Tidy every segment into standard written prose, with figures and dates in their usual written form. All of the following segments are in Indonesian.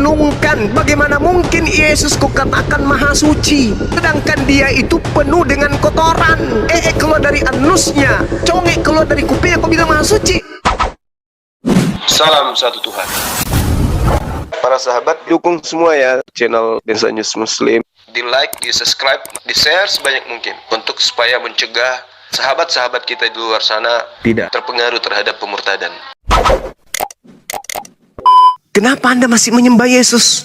merenungkan, bagaimana mungkin Yesus kau katakan maha suci, sedangkan dia itu penuh dengan kotoran. Keluar dari anusnya, congek keluar dari kupingnya, kau bilang maha suci. Salam satu Tuhan. Para sahabat, dukung semua ya channel Densa News Muslim. Di like, di subscribe, di share sebanyak mungkin untuk supaya mencegah sahabat-sahabat kita di luar sana tidak terpengaruh terhadap pemurtadan. Kenapa Anda masih menyembah Yesus?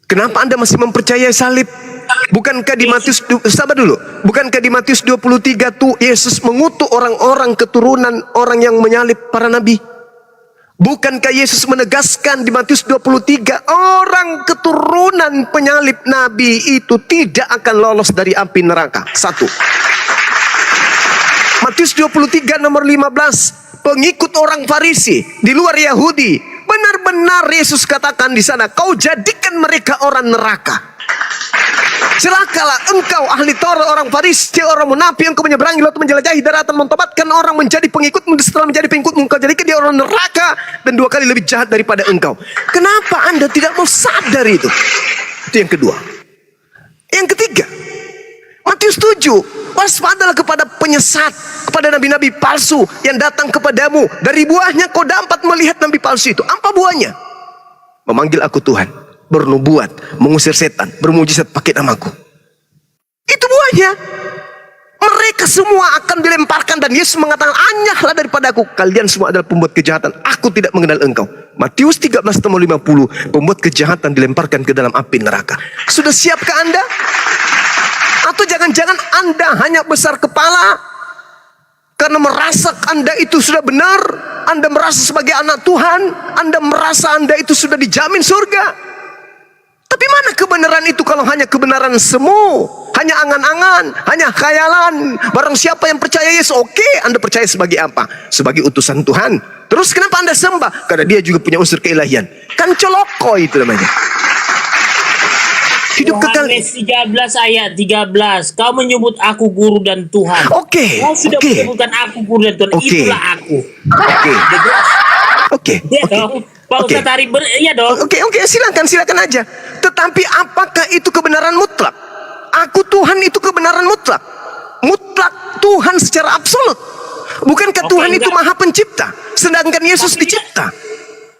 Kenapa Anda masih mempercayai salib? Bukankah di Matius, sabar dulu, bukankah di Matius 23 tuh Yesus mengutuk orang-orang keturunan orang yang menyalib para nabi? Bukankah Yesus menegaskan di Matius 23 orang keturunan penyalib nabi itu tidak akan lolos dari api neraka? Satu. Matius 23 nomor 15. Pengikut orang Farisi di luar Yahudi, benar-benar Yesus katakan di sana, kau jadikan mereka orang neraka. Celakalah engkau ahli Taurat, orang Farisi, orang munafik, engkau menyeberangi laut, menjelajahi daratan, mentobatkan orang menjadi pengikutmu, setelah menjadi pengikutmu engkau jadikan dia orang neraka dan 2 kali lebih jahat daripada engkau. Kenapa Anda tidak mau sadar itu? Itu yang kedua. Yang ketiga, Matius 7, waspadalah kepada penyesat, kepada nabi-nabi palsu yang datang kepadamu. Dari buahnya kau dapat melihat nabi palsu itu. Apa buahnya? Memanggil aku Tuhan, bernubuat, mengusir setan, bermujizat pakai namaku. Itu buahnya. Mereka semua akan dilemparkan dan Yesus mengatakan, anyahlah daripada aku, kalian semua adalah pembuat kejahatan, aku tidak mengenal engkau. Matius 13 nomor 50, pembuat kejahatan dilemparkan ke dalam api neraka. Sudah siapkah Anda? Atau jangan-jangan Anda hanya besar kepala karena merasa Anda itu sudah benar, Anda merasa sebagai anak Tuhan, Anda merasa Anda itu sudah dijamin surga. Tapi mana kebenaran itu kalau hanya kebenaran semu, hanya angan-angan, hanya khayalan. Barang siapa yang percaya Yesus, oke, Anda percaya sebagai apa? Sebagai utusan Tuhan. Terus kenapa Anda sembah? Karena dia juga punya unsur keilahian. Kan coloko itu namanya. Hidup kekal. Yohanes 13 ayat 13. Kau menyebut aku guru dan Tuhan. Oke. Kau sudah menyebutkan aku guru dan Tuhan. Itulah aku. Oke. Iya dong. Pak Ustadz Ari iya dong. Oke, silakan aja. Tetapi apakah itu kebenaran mutlak? Aku Tuhan itu kebenaran mutlak. Mutlak Tuhan secara absolut. Bukankah Tuhan itu maha pencipta, sedangkan Yesus dicipta?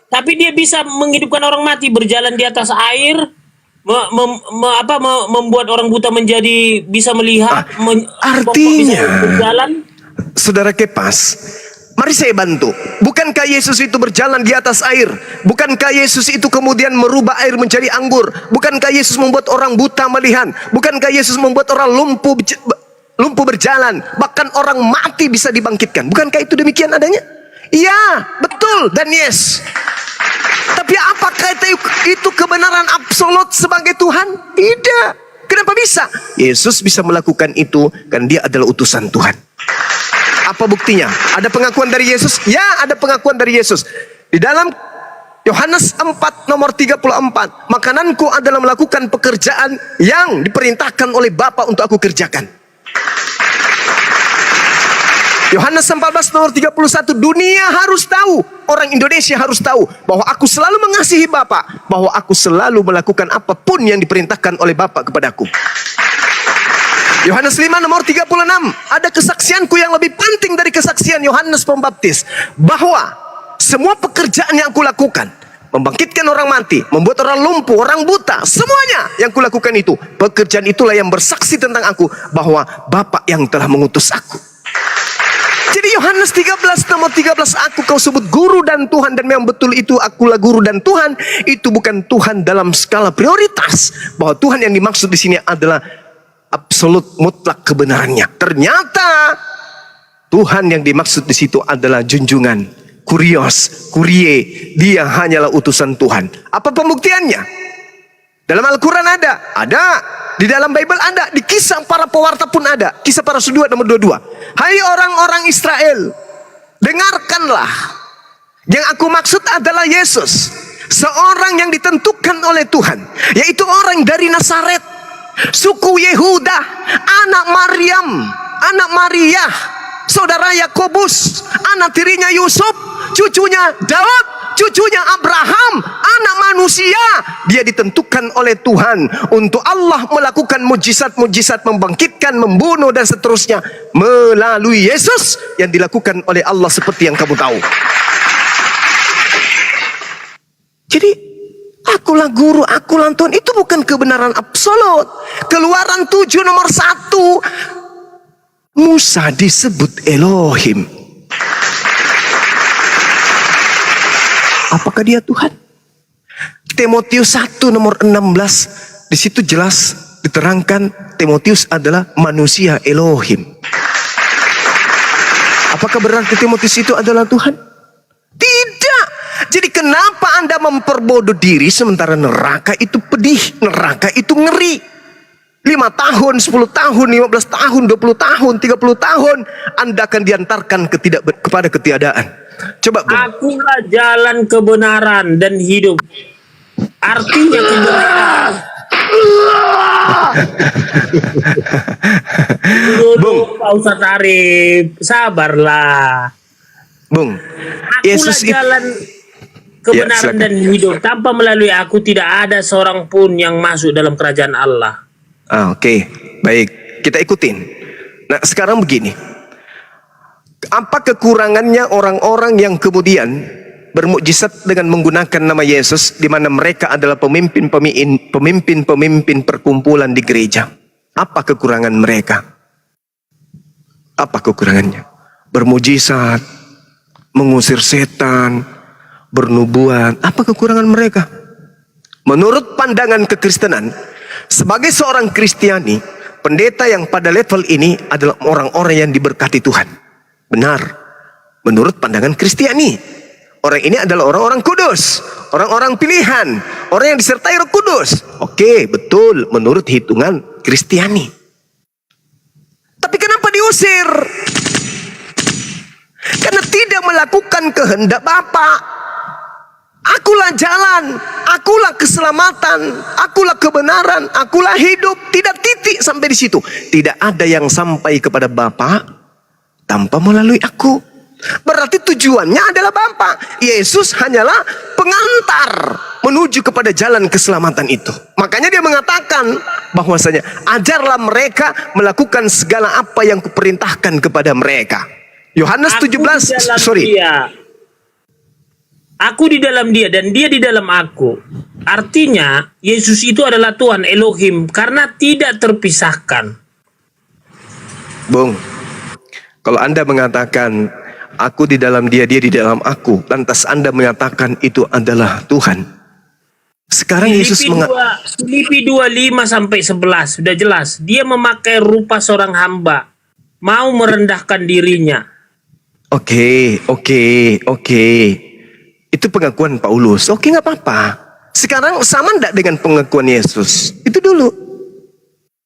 Tapi dia bisa menghidupkan orang mati, berjalan di atas air, membuat orang buta menjadi bisa melihat, artinya bisa berjalan. Saudara Kepas, mari saya bantu. Bukankah Yesus itu berjalan di atas air? Bukankah Yesus itu kemudian merubah air menjadi anggur? Bukankah Yesus membuat orang buta melihat? Bukankah Yesus membuat orang lumpuh berjalan? Bahkan orang mati bisa dibangkitkan. Bukankah itu demikian adanya? Iya, betul dan yes. Tapi apakah itu kebenaran absolut sebagai Tuhan? Tidak. Kenapa bisa? Yesus bisa melakukan itu karena dia adalah utusan Tuhan. Apa buktinya? Ada pengakuan dari Yesus? Ya, ada pengakuan dari Yesus. Di dalam Yohanes 4 nomor 34, makananku adalah melakukan pekerjaan yang diperintahkan oleh Bapa untuk aku kerjakan. Yohanes 14 nomor 31, dunia harus tahu, orang Indonesia harus tahu bahwa aku selalu mengasihi Bapa, bahwa aku selalu melakukan apapun yang diperintahkan oleh Bapa kepadaku. Yohanes 5 nomor 36, ada kesaksianku yang lebih penting dari kesaksian Yohanes Pembaptis, bahwa semua pekerjaan yang aku lakukan, membangkitkan orang mati, membuat orang lumpuh, orang buta, semuanya yang kulakukan itu, pekerjaan itulah yang bersaksi tentang aku, bahwa Bapa yang telah mengutus aku. Jadi Yohanes 13 nomor 13, aku kau sebut guru dan Tuhan, dan memang betul itu akulah guru dan Tuhan. Itu bukan Tuhan dalam skala prioritas, bahwa Tuhan yang dimaksud di sini adalah absolut mutlak kebenarannya. Ternyata Tuhan yang dimaksud di situ adalah junjungan, kurios, kurie. Dia hanyalah utusan Tuhan. Apa pembuktiannya? Dalam Al-Quran ada. Di dalam Bible ada. Di kisah para pewarta pun ada. Kisah para Rasul 2 nomor 22. Hai orang-orang Israel, dengarkanlah. Yang aku maksud adalah Yesus, seorang yang ditentukan oleh Tuhan, yaitu orang dari Nazaret, suku Yehuda, anak Maryam, anak Maria, saudara Yakobus, anak tirinya Yusuf, cucunya Daud, cucunya Abraham, manusia, dia ditentukan oleh Tuhan untuk Allah melakukan mujizat-mujizat, membangkitkan, membunuh dan seterusnya melalui Yesus yang dilakukan oleh Allah seperti yang kamu tahu. Jadi akulah guru, akulah Tuhan, itu bukan kebenaran absolut. Keluaran 7 nomor 1, Musa disebut Elohim. Apakah dia Tuhan? Timotius 1 nomor 16, di situ jelas diterangkan Timotius adalah manusia Elohim. Apakah berarti Timotius itu adalah Tuhan? Tidak. Jadi kenapa Anda memperbodoh diri sementara neraka itu pedih, neraka itu ngeri. 5 tahun, 10 tahun, 15 tahun, 20 tahun, 30 tahun Anda akan diantarkan kepada ketiadaan. Coba Bung. Akulah jalan kebenaran dan hidup. Artinya kebenaran. Bung. Pak Ustadz Arif, sabarlah. Bung, Akulah Yesus itu jalan kebenaran silakan. dan hidup. Tanpa melalui aku tidak ada seorang pun yang masuk dalam kerajaan Allah. Oke. Baik, kita ikutin. Nah, sekarang begini. Apa kekurangannya orang-orang yang kemudian bermukjizat dengan menggunakan nama Yesus, di mana mereka adalah pemimpin perkumpulan di gereja? Apa kekurangan mereka? Apa kekurangannya? Bermukjizat, mengusir setan, bernubuat. Apa kekurangan mereka? Menurut pandangan kekristenan, sebagai seorang Kristiani, pendeta yang pada level ini adalah orang-orang yang diberkati Tuhan. Benar. Menurut pandangan Kristiani, orang ini adalah orang-orang kudus, orang-orang pilihan, orang yang disertai Roh Kudus. Oke, betul menurut hitungan Kristiani. Tapi kenapa diusir? Karena tidak melakukan kehendak Bapa. Akulah jalan, akulah keselamatan, akulah kebenaran, akulah hidup. Tidak titik sampai di situ. Tidak ada yang sampai kepada Bapa tanpa melalui aku. Berarti tujuannya adalah Bapa. Yesus hanyalah pengantar menuju kepada jalan keselamatan itu. Makanya dia mengatakan bahwasanya ajarlah mereka melakukan segala apa yang kuperintahkan kepada mereka. Yohanes 17, sorry. Aku di dalam dia dan dia di dalam aku. Artinya Yesus itu adalah Tuhan Elohim karena tidak terpisahkan. Bung, kalau Anda mengatakan aku di dalam dia, dia di dalam aku, lantas Anda mengatakan itu adalah Tuhan. Sekarang Yesus Filipi 2:5-11 sudah jelas. Dia memakai rupa seorang hamba, mau merendahkan dirinya. Oke. Itu pengakuan Paulus. Oke, nggak apa-apa. Sekarang sama enggak dengan pengakuan Yesus? Itu dulu.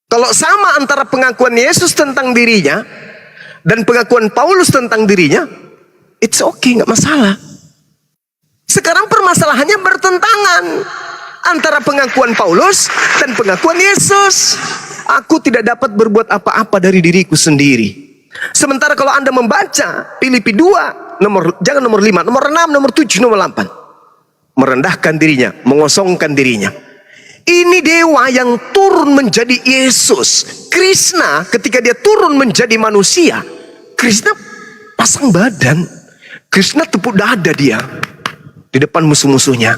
Kalau sama antara pengakuan Yesus tentang dirinya dan pengakuan Paulus tentang dirinya, it's okay, nggak masalah. Sekarang permasalahannya bertentangan antara pengakuan Paulus dan pengakuan Yesus. Aku tidak dapat berbuat apa-apa dari diriku sendiri. Sementara kalau Anda membaca Filipi 2, jangan nomor 5, nomor 6, nomor 7, nomor 8. Merendahkan dirinya, mengosongkan dirinya. Ini dewa yang turun menjadi Yesus. Krishna ketika dia turun menjadi manusia, Krishna pasang badan. Krishna tepuk dada dia di depan musuh-musuhnya.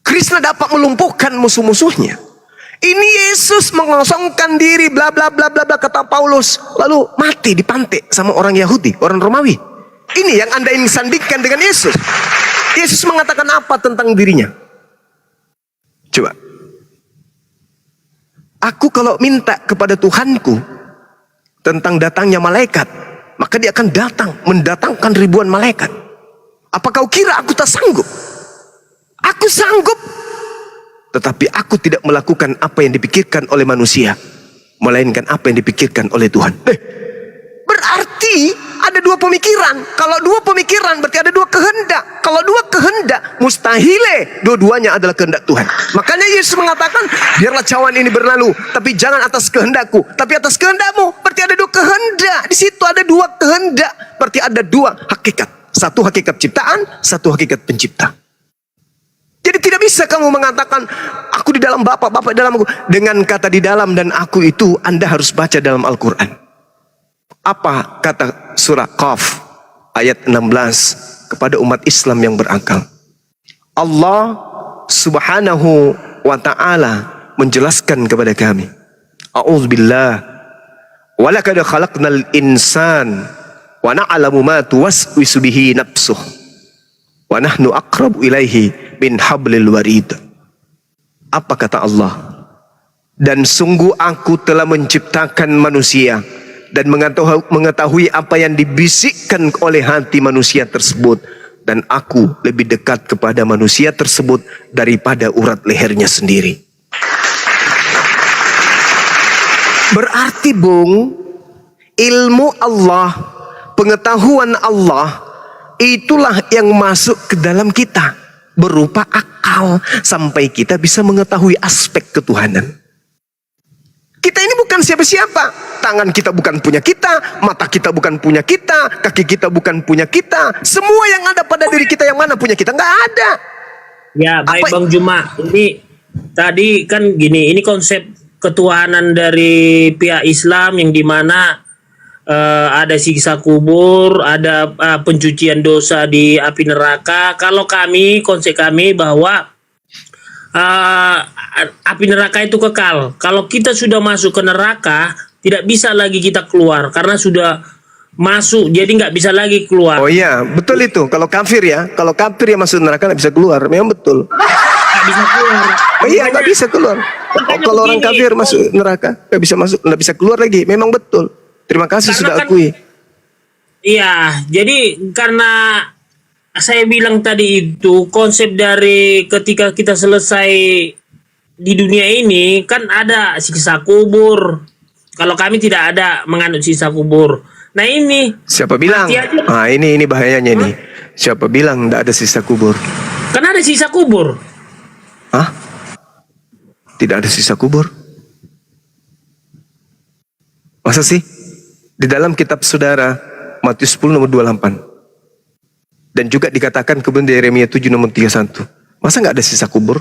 Krishna dapat melumpuhkan musuh-musuhnya. Ini Yesus mengosongkan diri, bla bla bla bla bla, kata Paulus, lalu mati dipantik sama orang Yahudi, orang Romawi. Ini yang Anda ingin sandingkan dengan Yesus. Yesus mengatakan apa tentang dirinya? Coba. Aku kalau minta kepada Tuhanku tentang datangnya malaikat, maka dia akan datang, mendatangkan ribuan malaikat. Apa kau kira aku tak sanggup? Aku sanggup. Tetapi aku tidak melakukan apa yang dipikirkan oleh manusia, melainkan apa yang dipikirkan oleh Tuhan. Berarti ada dua pemikiran. Kalau dua pemikiran berarti ada dua kehendak. Kalau dua kehendak, mustahile dua-duanya adalah kehendak Tuhan. Makanya Yesus mengatakan, biarlah cawan ini berlalu, tapi jangan atas kehendakku, tapi atas kehendakmu. Berarti ada dua kehendak. Di situ ada dua kehendak. Berarti ada dua hakikat. Satu hakikat ciptaan, satu hakikat pencipta. Jadi Jadi tidak bisa kamu mengatakan aku di dalam Bapa, Bapa di dalam aku. Dengan kata di dalam dan aku itu Anda harus baca dalam Al-Quran. Apa kata surah Qaf ayat 16 kepada umat Islam yang berakal? Allah subhanahu wa ta'ala menjelaskan kepada kami, a'udzubillah, walaqad khalaqnal insan wa na'lamu ma tuwaswisu bihi nafsuh wa nahnu aqrabu ilaihi min hablil warid. Apa kata Allah? Dan sungguh aku telah menciptakan manusia dan mengetahui apa yang dibisikkan oleh hati manusia tersebut, dan aku lebih dekat kepada manusia tersebut daripada urat lehernya sendiri. Berarti Bung, ilmu Allah, pengetahuan Allah, itulah yang masuk ke dalam kita berupa akal sampai kita bisa mengetahui aspek ketuhanan. Kita ini bukan siapa-siapa. Tangan kita bukan punya kita, mata kita bukan punya kita, kaki kita bukan punya kita. Semua yang ada pada diri kita yang mana punya kita? Nggak ada. Ya, baik Bang Juma. Ini tadi kan gini, ini konsep ketuhanan dari pihak Islam yang dimana ada siksa kubur, ada pencucian dosa di api neraka. Kalau kami, konsep kami bahwa api neraka itu kekal. Kalau kita sudah masuk ke neraka, tidak bisa lagi kita keluar karena sudah masuk, jadi nggak bisa lagi keluar. Oh iya, betul itu. Kalau kafir ya, kalau kafir yang masuk neraka nggak bisa keluar, memang betul. Nggak bisa keluar. Oh iya, nggak bisa keluar. Kalau orang kafir masuk neraka nggak bisa masuk, nggak bisa keluar lagi, memang betul. Terima kasih Karena sudah kan, akui. Iya, jadi karena saya bilang tadi itu konsep dari ketika kita selesai di dunia ini kan ada siksa kubur. Kalau kami tidak ada menganut siksa kubur. Nah ini Siapa bilang? Ah ini bahayanya nih. Siapa bilang tidak ada sisa kubur? kan ada siksa kubur. Hah? Tidak ada sisa kubur? Masa sih? Di dalam kitab saudara Matius 10 nomor 28. Dan juga dikatakan kemudian di Yeremia 7 nomor 31. Masa nggak ada sisa kubur?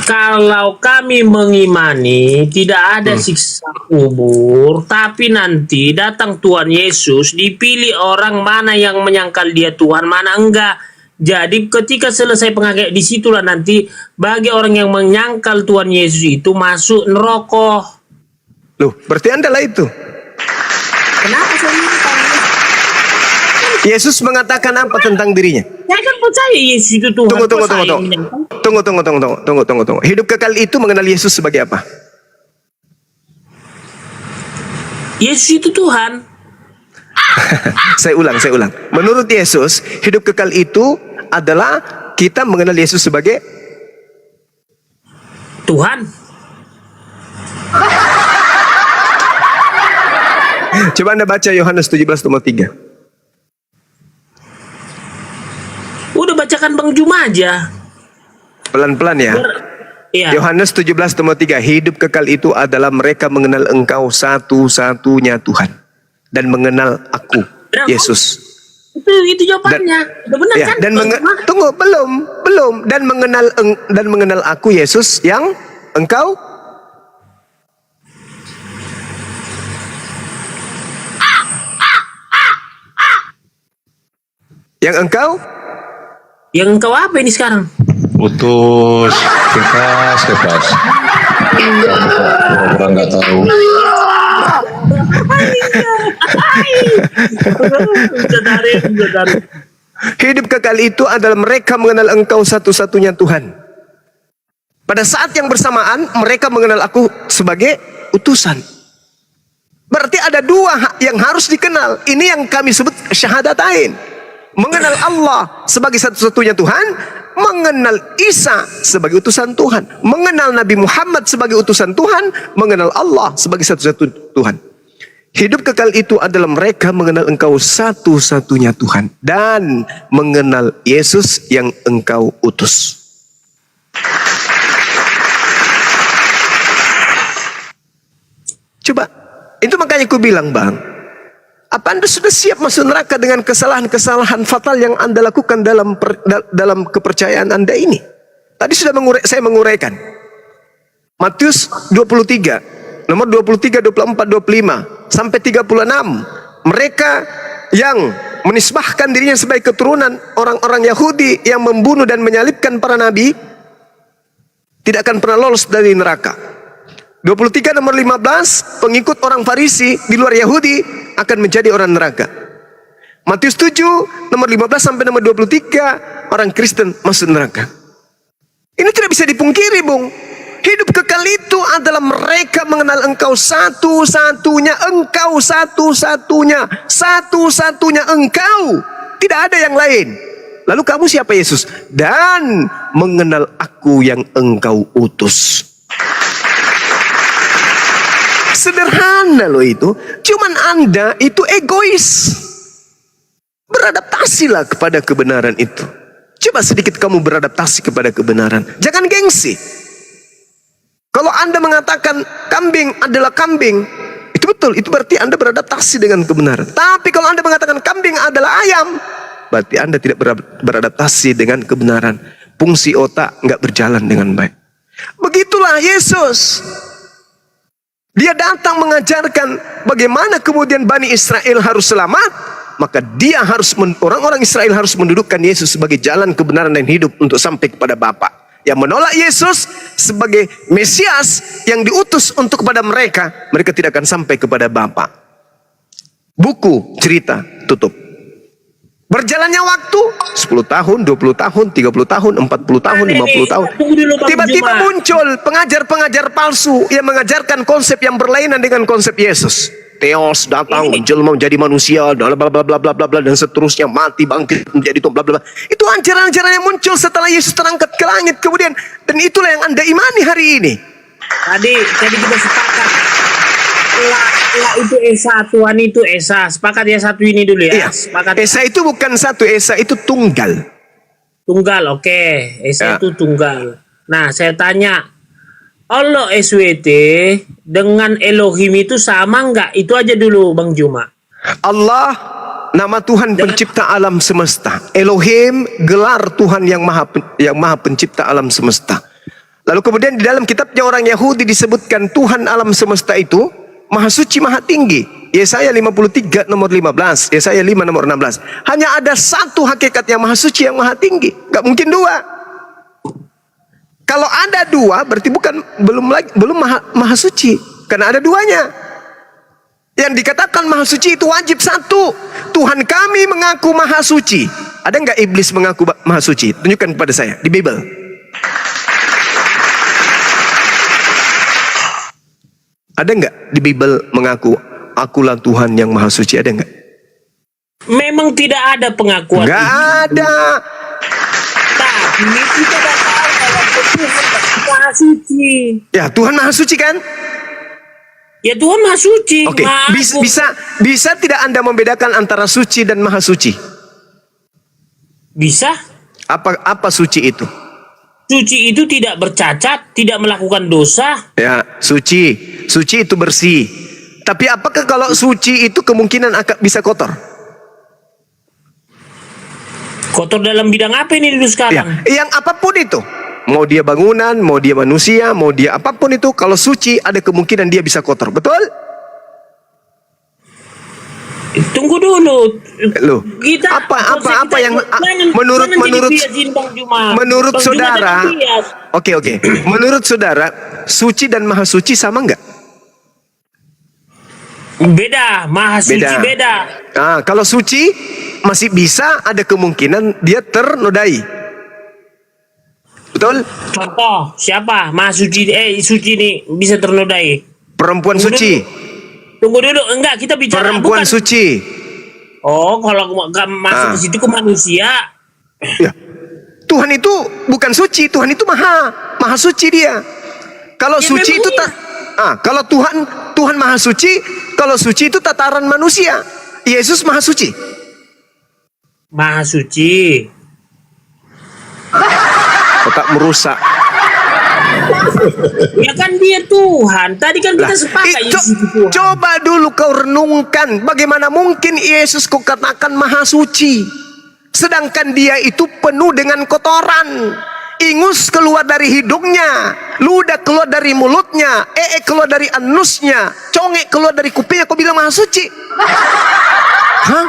Kalau kami mengimani tidak ada siksa kubur, tapi nanti datang Tuhan Yesus, dipilih orang mana yang menyangkal dia Tuhan, mana enggak. Jadi ketika selesai penghakiman, disitulah nanti bagi orang yang menyangkal Tuhan Yesus itu masuk neraka. Loh, berarti Anda lah itu. Kenapa saya menyangkal? Yesus mengatakan apa tentang dirinya? Saya kan percaya Yesus itu Tuhan. Tunggu. Hidup kekal itu mengenal Yesus sebagai apa? Yesus itu Tuhan. Saya ulang. Menurut Yesus, hidup kekal itu adalah kita mengenal Yesus sebagai Tuhan. Coba Anda baca Yohanes 17 nomor 3. Udah bacakan Bang Juma aja. Pelan-pelan ya. Iya. Yohanes 17 nomor 3. Hidup kekal itu adalah mereka mengenal Engkau satu-satunya Tuhan dan mengenal Aku, Yesus. Itu jawabannya. Udah benar Ya, kan? dan tunggu, belum. Dan mengenal Aku, Yesus, yang Engkau Yang engkau apa ini sekarang? Putus, bebas. Orang nggak tahu. hidup kekal itu adalah mereka mengenal Engkau satu-satunya Tuhan. Pada saat yang bersamaan mereka mengenal Aku sebagai utusan. Berarti ada dua yang harus dikenal. Ini yang kami sebut syahadatain. Mengenal Allah sebagai satu-satunya Tuhan, mengenal Isa sebagai utusan Tuhan, mengenal Nabi Muhammad sebagai utusan Tuhan, mengenal Allah sebagai satu-satunya Tuhan. Hidup kekal itu adalah mereka mengenal Engkau satu-satunya Tuhan dan mengenal Yesus yang Engkau utus. Coba, itu makanya aku bilang Bang, Apa Anda sudah siap masuk neraka dengan kesalahan-kesalahan fatal yang Anda lakukan dalam kepercayaan Anda ini? Tadi sudah saya menguraikan. Matius 23, nomor 23, 24, 25 sampai 36. Mereka yang menisbahkan dirinya sebagai keturunan orang-orang Yahudi yang membunuh dan menyalibkan para nabi tidak akan pernah lolos dari neraka. 23 nomor 15, pengikut orang Farisi di luar Yahudi akan menjadi orang neraka. Matius 7 nomor 15 sampai nomor 23, orang Kristen masuk neraka. Ini tidak bisa dipungkiri, Bung. Hidup kekal itu adalah mereka mengenal Engkau satu-satunya, Engkau satu-satunya, satu-satunya Engkau. Tidak ada yang lain. Lalu kamu siapa, Yesus? Dan mengenal Aku yang Engkau utus. Sederhana loh itu. Cuman Anda itu egois. Beradaptasilah kepada kebenaran itu. Coba sedikit kamu beradaptasi kepada kebenaran. Jangan gengsi. Kalau Anda mengatakan kambing adalah kambing, itu betul. Itu berarti Anda beradaptasi dengan kebenaran. Tapi kalau Anda mengatakan kambing adalah ayam, berarti Anda tidak beradaptasi dengan kebenaran. Fungsi otak nggak berjalan dengan baik. Begitulah Yesus. Dia datang mengajarkan bagaimana kemudian Bani Israel harus selamat. Maka orang-orang Israel harus mendudukkan Yesus sebagai jalan kebenaran dan hidup untuk sampai kepada Bapa. Yang menolak Yesus sebagai Mesias yang diutus untuk kepada mereka, mereka tidak akan sampai kepada Bapa. Buku cerita tutup. Berjalannya waktu 10 tahun, 20 tahun, 30 tahun, 40 tahun, 50 tahun. Tiba-tiba muncul pengajar-pengajar palsu yang mengajarkan konsep yang berlainan dengan konsep Yesus. Theos datang menjelma menjadi manusia, bla bla bla bla bla bla dan seterusnya, mati bangkit menjadi Tuhan, bla bla bla. Itu ajaran-ajaran yang muncul setelah Yesus terangkat ke langit kemudian, dan itulah yang Anda imani hari ini. Tadi kita sepakat. Lah itu Esa, Tuhan itu Esa. Sepakat ya satu ini dulu ya. Iya. Sepakat. Esa itu bukan satu, Esa itu tunggal. Tunggal, oke. Esa Ya. itu tunggal. Nah, saya tanya, Allah SWT dengan Elohim itu sama nggak? Itu aja dulu, Bang Juma. Allah, nama Tuhan pencipta alam semesta. Elohim, gelar Tuhan yang maha pencipta alam semesta. Lalu kemudian di dalam kitabnya orang Yahudi disebutkan Tuhan alam semesta itu Maha suci, maha tinggi. Yesaya 53 nomor 15, Yesaya 5 nomor 16. Hanya ada satu hakikat yang maha suci, yang maha tinggi. Gak mungkin dua. Kalau ada dua, berarti belum maha suci. Karena ada duanya. Yang dikatakan maha suci itu wajib satu. Tuhan kami mengaku maha suci. Ada nggak iblis mengaku maha suci? Tunjukkan kepada saya di Bible. Ada nggak di Bible mengaku akulah Tuhan yang maha suci? Ada nggak? Memang tidak ada pengakuan. Nggak ada. Tapi kita tidak tahu kalau Tuhan maha suci. Ya Tuhan maha suci kan? Ya Tuhan maha suci. Oke. Bisa tidak Anda membedakan antara suci dan maha suci? Bisa. Apa suci itu? Suci itu tidak bercacat, tidak melakukan dosa. Ya, suci. Suci itu bersih. Tapi apakah kalau suci itu kemungkinan akan bisa kotor? Kotor dalam bidang apa ini dulu Ya, sekarang? yang apapun itu. Mau dia bangunan, mau dia manusia, mau dia apapun itu, kalau suci ada kemungkinan dia bisa kotor. Betul? Tunggu dulu. Loh, Kita apa yang menurut saudara? Oke. Menurut saudara, suci dan maha suci sama nggak? Beda, maha suci beda. Nah, kalau suci masih bisa ada kemungkinan dia ternodai. Betul? Contoh, siapa? Maha suci, suci ini bisa ternodai. Perempuan suci. Tunggu dulu, enggak, kita bicara Perempuan bukan. suci. Oh, kalau nggak masuk ke situ ke manusia. Ya. Tuhan itu bukan suci, Tuhan itu maha suci dia. Kalau Ya, suci itu kalau Tuhan maha suci, kalau suci itu tataran manusia. Yesus maha suci. Maha suci. Otak merusak. Ya kan dia Tuhan. Tadi kan kita Lah, sepakat i- Yesus itu Tuhan. coba dulu kau renungkan, bagaimana mungkin Yesus kau katakan maha suci, sedangkan dia itu penuh dengan kotoran. Ingus keluar dari hidungnya, ludah keluar dari mulutnya, keluar dari anusnya, congek keluar dari kupingnya. Kau bilang maha suci? Hah?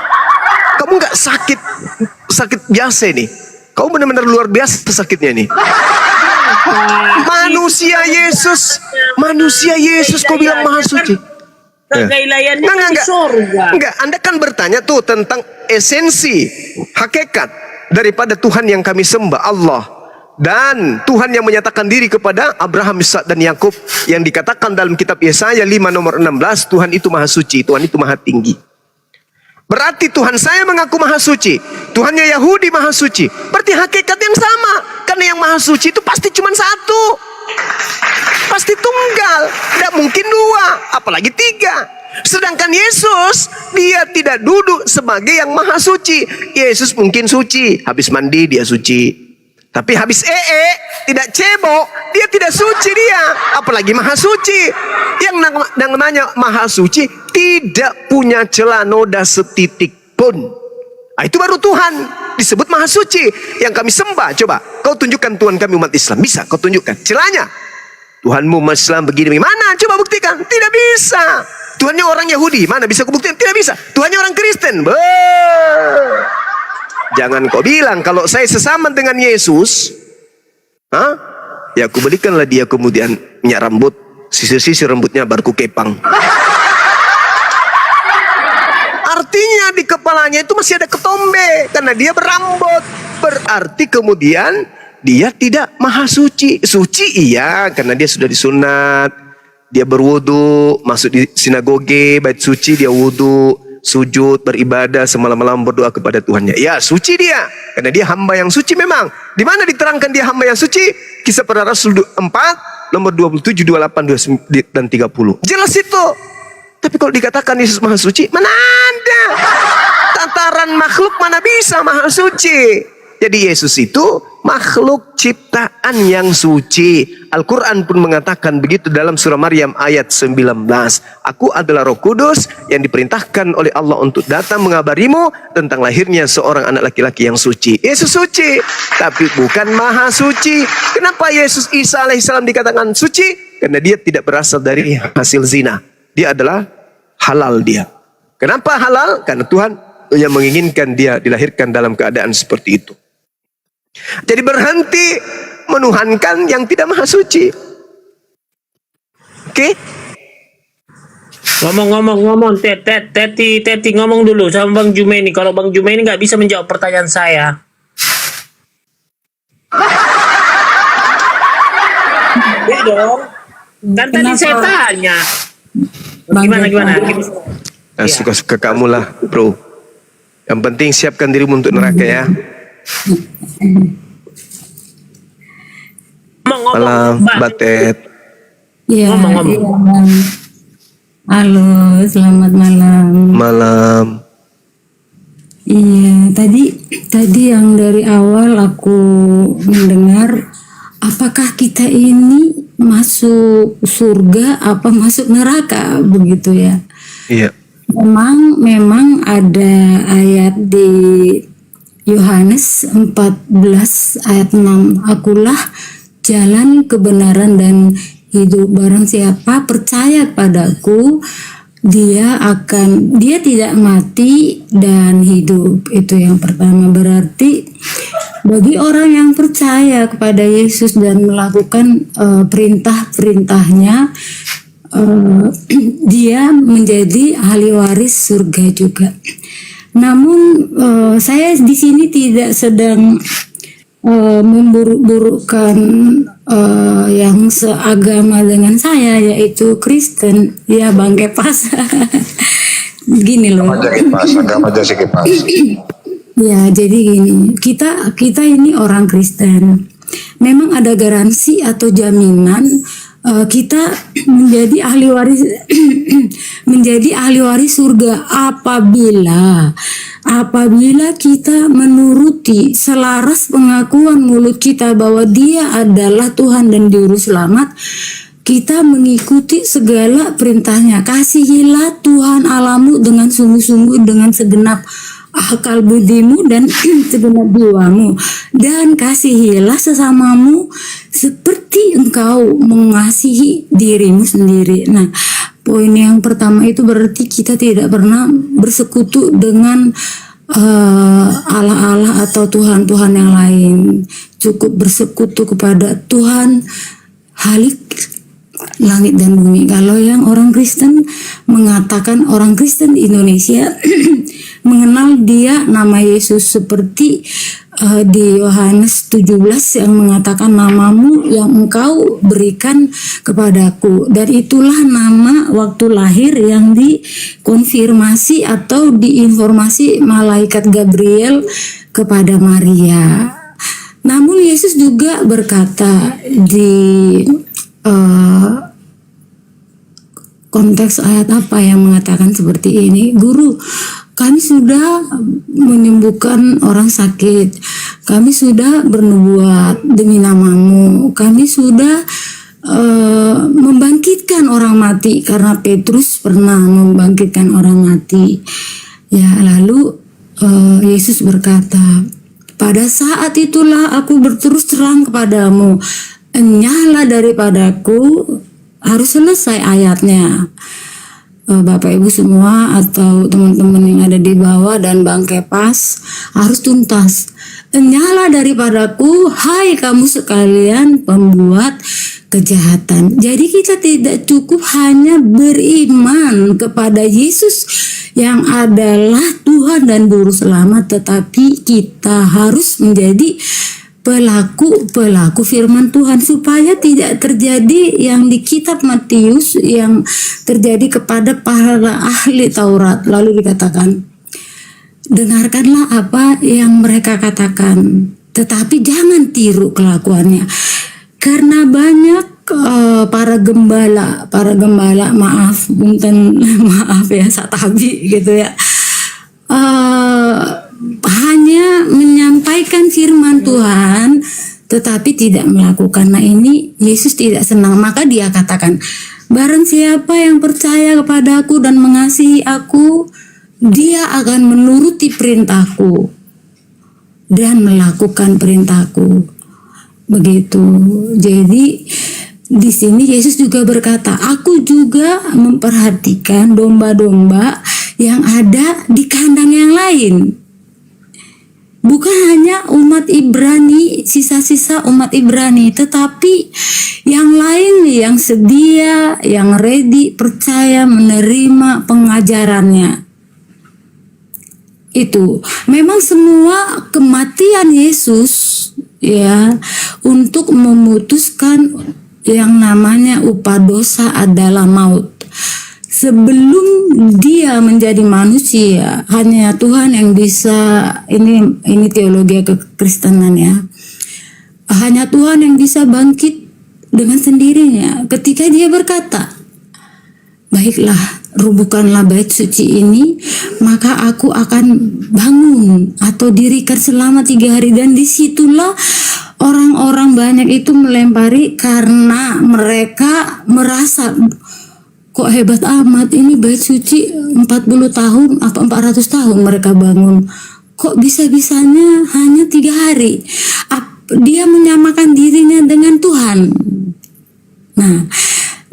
Kamu nggak sakit biasa nih? Kau benar-benar luar biasa sakitnya nih. Manusia Yesus kau bilang maha suci. Kegailayannya Enggak, di surga. enggak. Anda kan bertanya tuh tentang esensi, hakikat daripada Tuhan yang kami sembah, Allah. Dan Tuhan yang menyatakan diri kepada Abraham, Ishak dan Yakub, yang dikatakan dalam kitab Yesaya 5 nomor 16, Tuhan itu maha suci, Tuhan itu maha tinggi. Berarti Tuhan saya mengaku maha suci, Tuhannya Yahudi maha suci. Berarti hakikat yang sama. Karena yang maha suci itu pasti cuma satu, pasti tunggal, tidak mungkin dua, apalagi tiga. Sedangkan Yesus, dia tidak duduk sebagai yang maha suci. Yesus mungkin suci, habis mandi dia suci, tapi habis tidak cebok, dia tidak suci dia. Apalagi maha suci. Yang namanya maha suci tidak punya celah noda setitik pun. Nah, itu baru Tuhan disebut maha suci yang kami sembah. Coba kau tunjukkan Tuhan kami umat Islam. Bisa kau tunjukkan celahnya? Tuhanmu umat Islam begini. Mana? Coba buktikan. Tidak bisa. Tuhannya orang Yahudi. Mana bisa kau buktikan? Tidak bisa. Tuhannya orang Kristen. Jangan kau bilang kalau saya sesama dengan Yesus, ya aku belikanlah dia kemudian minyak rambut, sisir-sisir rambutnya baru ku kepang. Artinya di kepalanya itu masih ada ketombe karena dia berambut. Berarti kemudian dia tidak maha suci. Suci iya karena dia sudah disunat, dia berwudu, masuk di sinagoge, bait suci, dia wudu, sujud, beribadah semalam-malam, berdoa kepada Tuhannya. Ya, suci dia. Karena dia hamba yang suci memang. Di mana diterangkan dia hamba yang suci? Kisah Para Rasul 4, nomor 27, 28, 29, dan 30. Jelas itu. Tapi kalau dikatakan Yesus maha suci, mana ada? Tataran makhluk mana bisa maha suci? Jadi Yesus itu makhluk ciptaan yang suci. Al-Quran pun mengatakan begitu dalam surah Maryam ayat 19. Aku adalah Roh Kudus yang diperintahkan oleh Allah untuk datang mengabarimu tentang lahirnya seorang anak laki-laki yang suci. Yesus suci, tapi bukan maha suci. Kenapa Yesus Isa alaihissalam dikatakan suci? Karena dia tidak berasal dari hasil zina. Dia adalah halal dia. Kenapa halal? Karena Tuhan yang menginginkan dia dilahirkan dalam keadaan seperti itu. Jadi berhenti menuhankan yang tidak maha suci. Oke? Ngomong, Teti ngomong dulu sama Bang Jumaini. Kalau Bang Jumaini nggak bisa menjawab pertanyaan saya. Ya dong. Kan tadi saya tanya. Gimana? Nah, suka-suka kamu lah, bro. Yang penting siapkan dirimu untuk neraka ya. Malam, Batet. Iya. Ngomong. Halo, selamat malam. Malam. Iya, tadi yang dari awal aku mendengar, apakah kita ini masuk surga apa masuk neraka begitu ya? Iya. Memang ada ayat di Yohanes 14 ayat 6, akulah jalan kebenaran dan hidup, barang siapa percaya padaku dia tidak mati dan hidup. Itu yang pertama. Berarti bagi orang yang percaya kepada Yesus dan melakukan perintah-perintahnya, dia menjadi ahli waris surga juga. Namun saya di sini tidak sedang memburuk-burukkan yang seagama dengan saya, yaitu Kristen. Ya Bang Kepas. Gini loh. Agama aja sih Kepas. Ya, jadi gini, kita ini orang Kristen. Memang ada garansi atau jaminan kita menjadi ahli waris menjadi ahli waris surga apabila Apabila kita menuruti selaras pengakuan mulut kita bahwa Dia adalah Tuhan dan Juru Selamat, kita mengikuti segala perintahnya. Kasihilah Tuhan Allahmu dengan sungguh-sungguh, dengan segenap akal budimu dan segenap jiwamu, dan kasihilah sesamamu seperti engkau mengasihi dirimu sendiri. Nah, poin yang pertama itu berarti kita tidak pernah bersekutu dengan Allah-Allah atau Tuhan-Tuhan yang lain. Cukup bersekutu kepada Tuhan Halik langit dan bumi. Kalau yang orang Kristen mengatakan, orang Kristen di Indonesia mengenal dia nama Yesus, seperti di Yohanes 17 yang mengatakan, namamu yang engkau berikan kepadaku, dan itulah nama waktu lahir yang dikonfirmasi atau diinformasi malaikat Gabriel kepada Maria. Namun Yesus juga berkata di konteks ayat apa yang mengatakan seperti ini, Guru, kami sudah menyembuhkan orang sakit, kami sudah bernubuat demi namamu, kami sudah membangkitkan orang mati, karena Petrus pernah membangkitkan orang mati. Ya, lalu Yesus berkata, pada saat itulah aku berterus terang kepadamu, enyahlah daripadaku. Harus selesai ayatnya. Bapak Ibu semua atau teman-teman yang ada di bawah dan Bang Kepas harus tuntas. Enyahlah daripadaku, hai kamu sekalian pembuat kejahatan. Jadi kita tidak cukup hanya beriman kepada Yesus yang adalah Tuhan dan Juru Selamat, tetapi kita harus menjadi pelaku firman Tuhan, supaya tidak terjadi yang di kitab Matius yang terjadi kepada para ahli Taurat. Lalu dikatakan, dengarkanlah apa yang mereka katakan, tetapi jangan tiru kelakuannya, karena banyak para gembala maaf ya satabi gitu ya, hanya menyampaikan firman Tuhan tetapi tidak melakukan. Nah, ini Yesus tidak senang. Maka dia katakan, barang siapa yang percaya kepadaku dan mengasihi aku, dia akan menuruti perintahku dan melakukan perintahku. Begitu. Jadi di sini Yesus juga berkata, aku juga memperhatikan domba-domba yang ada di kandang yang lain. Bukan hanya umat Ibrani, sisa-sisa umat Ibrani, tetapi yang lain yang sedia, yang ready, percaya menerima pengajarannya. Itu memang semua kematian Yesus ya untuk memutuskan yang namanya upah dosa adalah maut. Sebelum dia menjadi manusia, hanya Tuhan yang bisa, ini teologi kekristenan ya, hanya Tuhan yang bisa bangkit dengan sendirinya. Ketika dia berkata, baiklah, rubuhkanlah bait suci ini, maka aku akan bangun atau dirikan selama 3 hari. Dan disitulah orang-orang banyak itu melempari, karena mereka merasa, kok hebat amat, ini bait suci 40 tahun apa 400 tahun mereka bangun, kok bisa-bisanya hanya 3 hari. Dia menyamakan dirinya dengan Tuhan. Nah,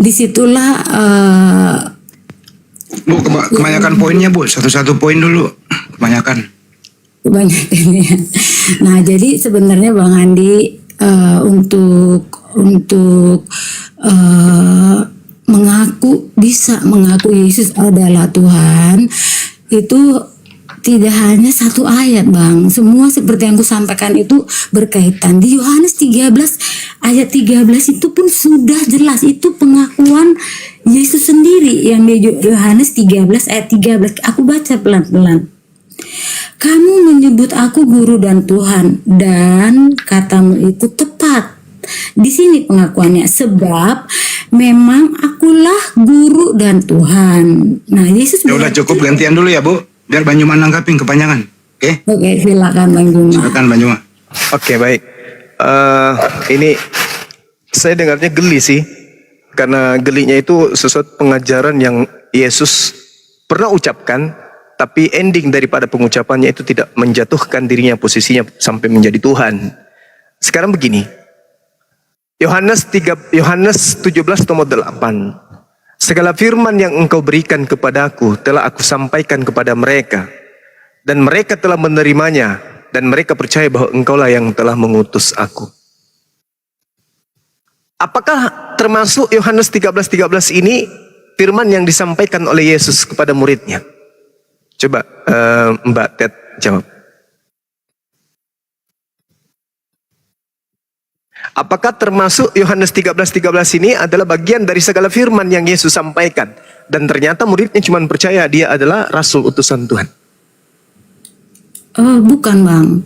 disitulah Bu, kebanyakan poinnya Bu, satu-satu poin dulu, kebanyakan ya. Nah, jadi sebenarnya Bang Andi untuk bisa mengaku Yesus adalah Tuhan, itu tidak hanya satu ayat Bang. Semua seperti yang aku sampaikan itu berkaitan. Di Yohanes 13 ayat 13 itu pun sudah jelas, itu pengakuan Yesus sendiri yang di Yohanes 13 ayat 13. Aku baca pelan-pelan. Kamu menyebut aku guru dan Tuhan, dan katamu itu tepat. Di sini pengakuannya, sebab memang akulah guru dan Tuhan. Nah, Yesus ya udah cukup, gantian dulu ya Bu. Biar Banyuma nanggapin kepanjangan. Oke? Oke, silakan Bang Juma. Silakan Banyuma. Oke, baik. Ini saya dengarnya geli sih. Karena gelinya itu sesuatu pengajaran yang Yesus pernah ucapkan, tapi ending daripada pengucapannya itu tidak menjatuhkan dirinya posisinya sampai menjadi Tuhan. Sekarang begini. Yohanes 17 nomor 8. Segala firman yang engkau berikan kepadaku telah aku sampaikan kepada mereka, dan mereka telah menerimanya, dan mereka percaya bahwa engkaulah yang telah mengutus aku. Apakah termasuk Yohanes 13:13 ini firman yang disampaikan oleh Yesus kepada muridnya? Coba Mbak Ted jawab. Apakah termasuk Yohanes 13:13 ini adalah bagian dari segala firman yang Yesus sampaikan? Dan ternyata muridnya cuma percaya dia adalah rasul utusan Tuhan. Bukan Bang.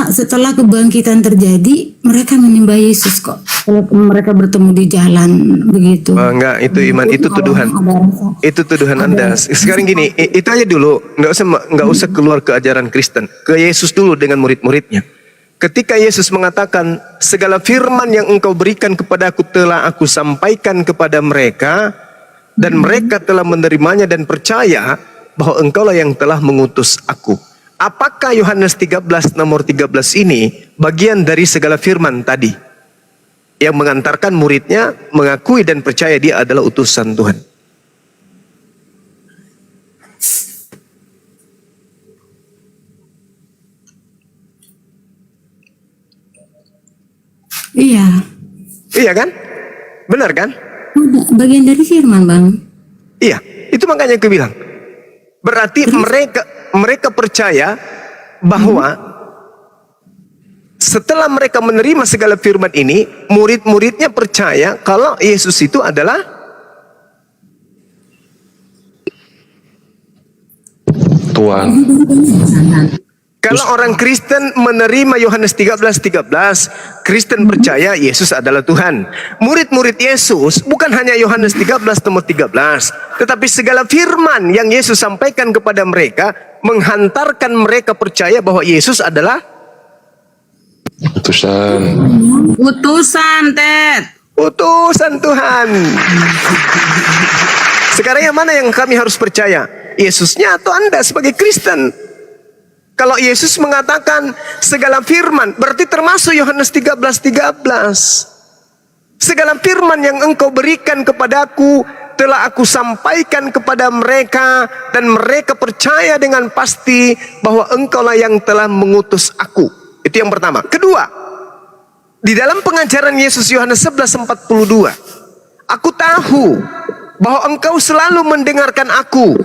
Setelah kebangkitan terjadi, mereka menyembah Yesus kok. Kalau mereka bertemu di jalan begitu. Enggak, itu iman, itu tuduhan. Itu tuduhan Anda. Sekarang gini, itu aja dulu. Nggak usah keluar ke ajaran Kristen. Ke Yesus dulu dengan murid-muridnya. Ketika Yesus mengatakan, segala firman yang engkau berikan kepadaku telah aku sampaikan kepada mereka, dan mereka telah menerimanya dan percaya bahwa engkaulah yang telah mengutus aku. Apakah Yohanes 13 nomor 13 ini bagian dari segala firman tadi yang mengantarkan muridnya mengakui dan percaya dia adalah utusan Tuhan? Iya. Iya kan? Benar kan? Bagian dari firman Bang. Iya, itu makanya aku bilang. Berarti mereka percaya bahwa setelah mereka menerima segala firman ini, murid-muridnya percaya kalau Yesus itu adalah Tuhan. Kalau orang Kristen menerima Yohanes 13:13, Kristen percaya Yesus adalah Tuhan. Murid-murid Yesus bukan hanya Yohanes 13 nomor 13, tetapi segala firman yang Yesus sampaikan kepada mereka menghantarkan mereka percaya bahwa Yesus adalah Utusan, Ted. utusan Tuhan. Sekarang yang mana yang kami harus percaya? Yesusnya atau Anda sebagai Kristen? Kalau Yesus mengatakan segala firman, berarti termasuk Yohanes 13:13. Segala firman yang engkau berikan kepadaku telah aku sampaikan kepada mereka, dan mereka percaya dengan pasti bahwa engkaulah yang telah mengutus aku. Itu yang pertama. Kedua, di dalam pengajaran Yesus Yohanes 11:42, aku tahu bahwa engkau selalu mendengarkan aku,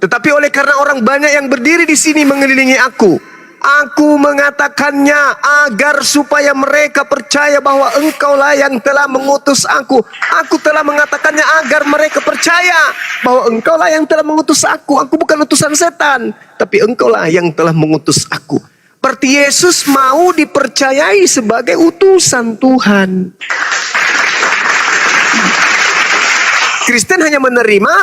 tetapi oleh karena orang banyak yang berdiri di sini mengelilingi aku mengatakannya agar supaya mereka percaya bahwa engkaulah yang telah mengutus aku. Aku telah mengatakannya agar mereka percaya bahwa engkaulah yang telah mengutus aku. Aku bukan utusan setan, tapi engkaulah yang telah mengutus aku. Berarti Yesus mau dipercayai sebagai utusan Tuhan. Kristen hanya menerima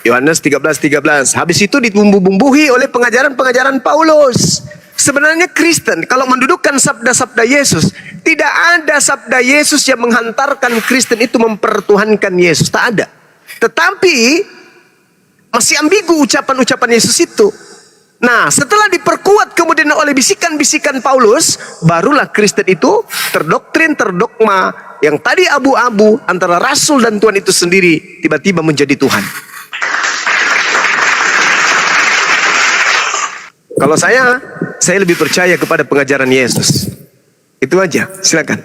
Yohanes 13:13. Habis itu dibumbu-bumbuhi oleh pengajaran-pengajaran Paulus. Sebenarnya Kristen kalau mendudukkan sabda-sabda Yesus, tidak ada sabda Yesus yang menghantarkan Kristen itu mempertuhankan Yesus. Tak ada. Tetapi masih ambigu ucapan-ucapan Yesus itu. Nah, setelah diperkuat kemudian oleh bisikan-bisikan Paulus, barulah Kristen itu terdoktrin, terdogma, yang tadi abu-abu antara rasul dan Tuhan itu sendiri tiba-tiba menjadi Tuhan. Kalau saya lebih percaya kepada pengajaran Yesus. Itu aja, silakan.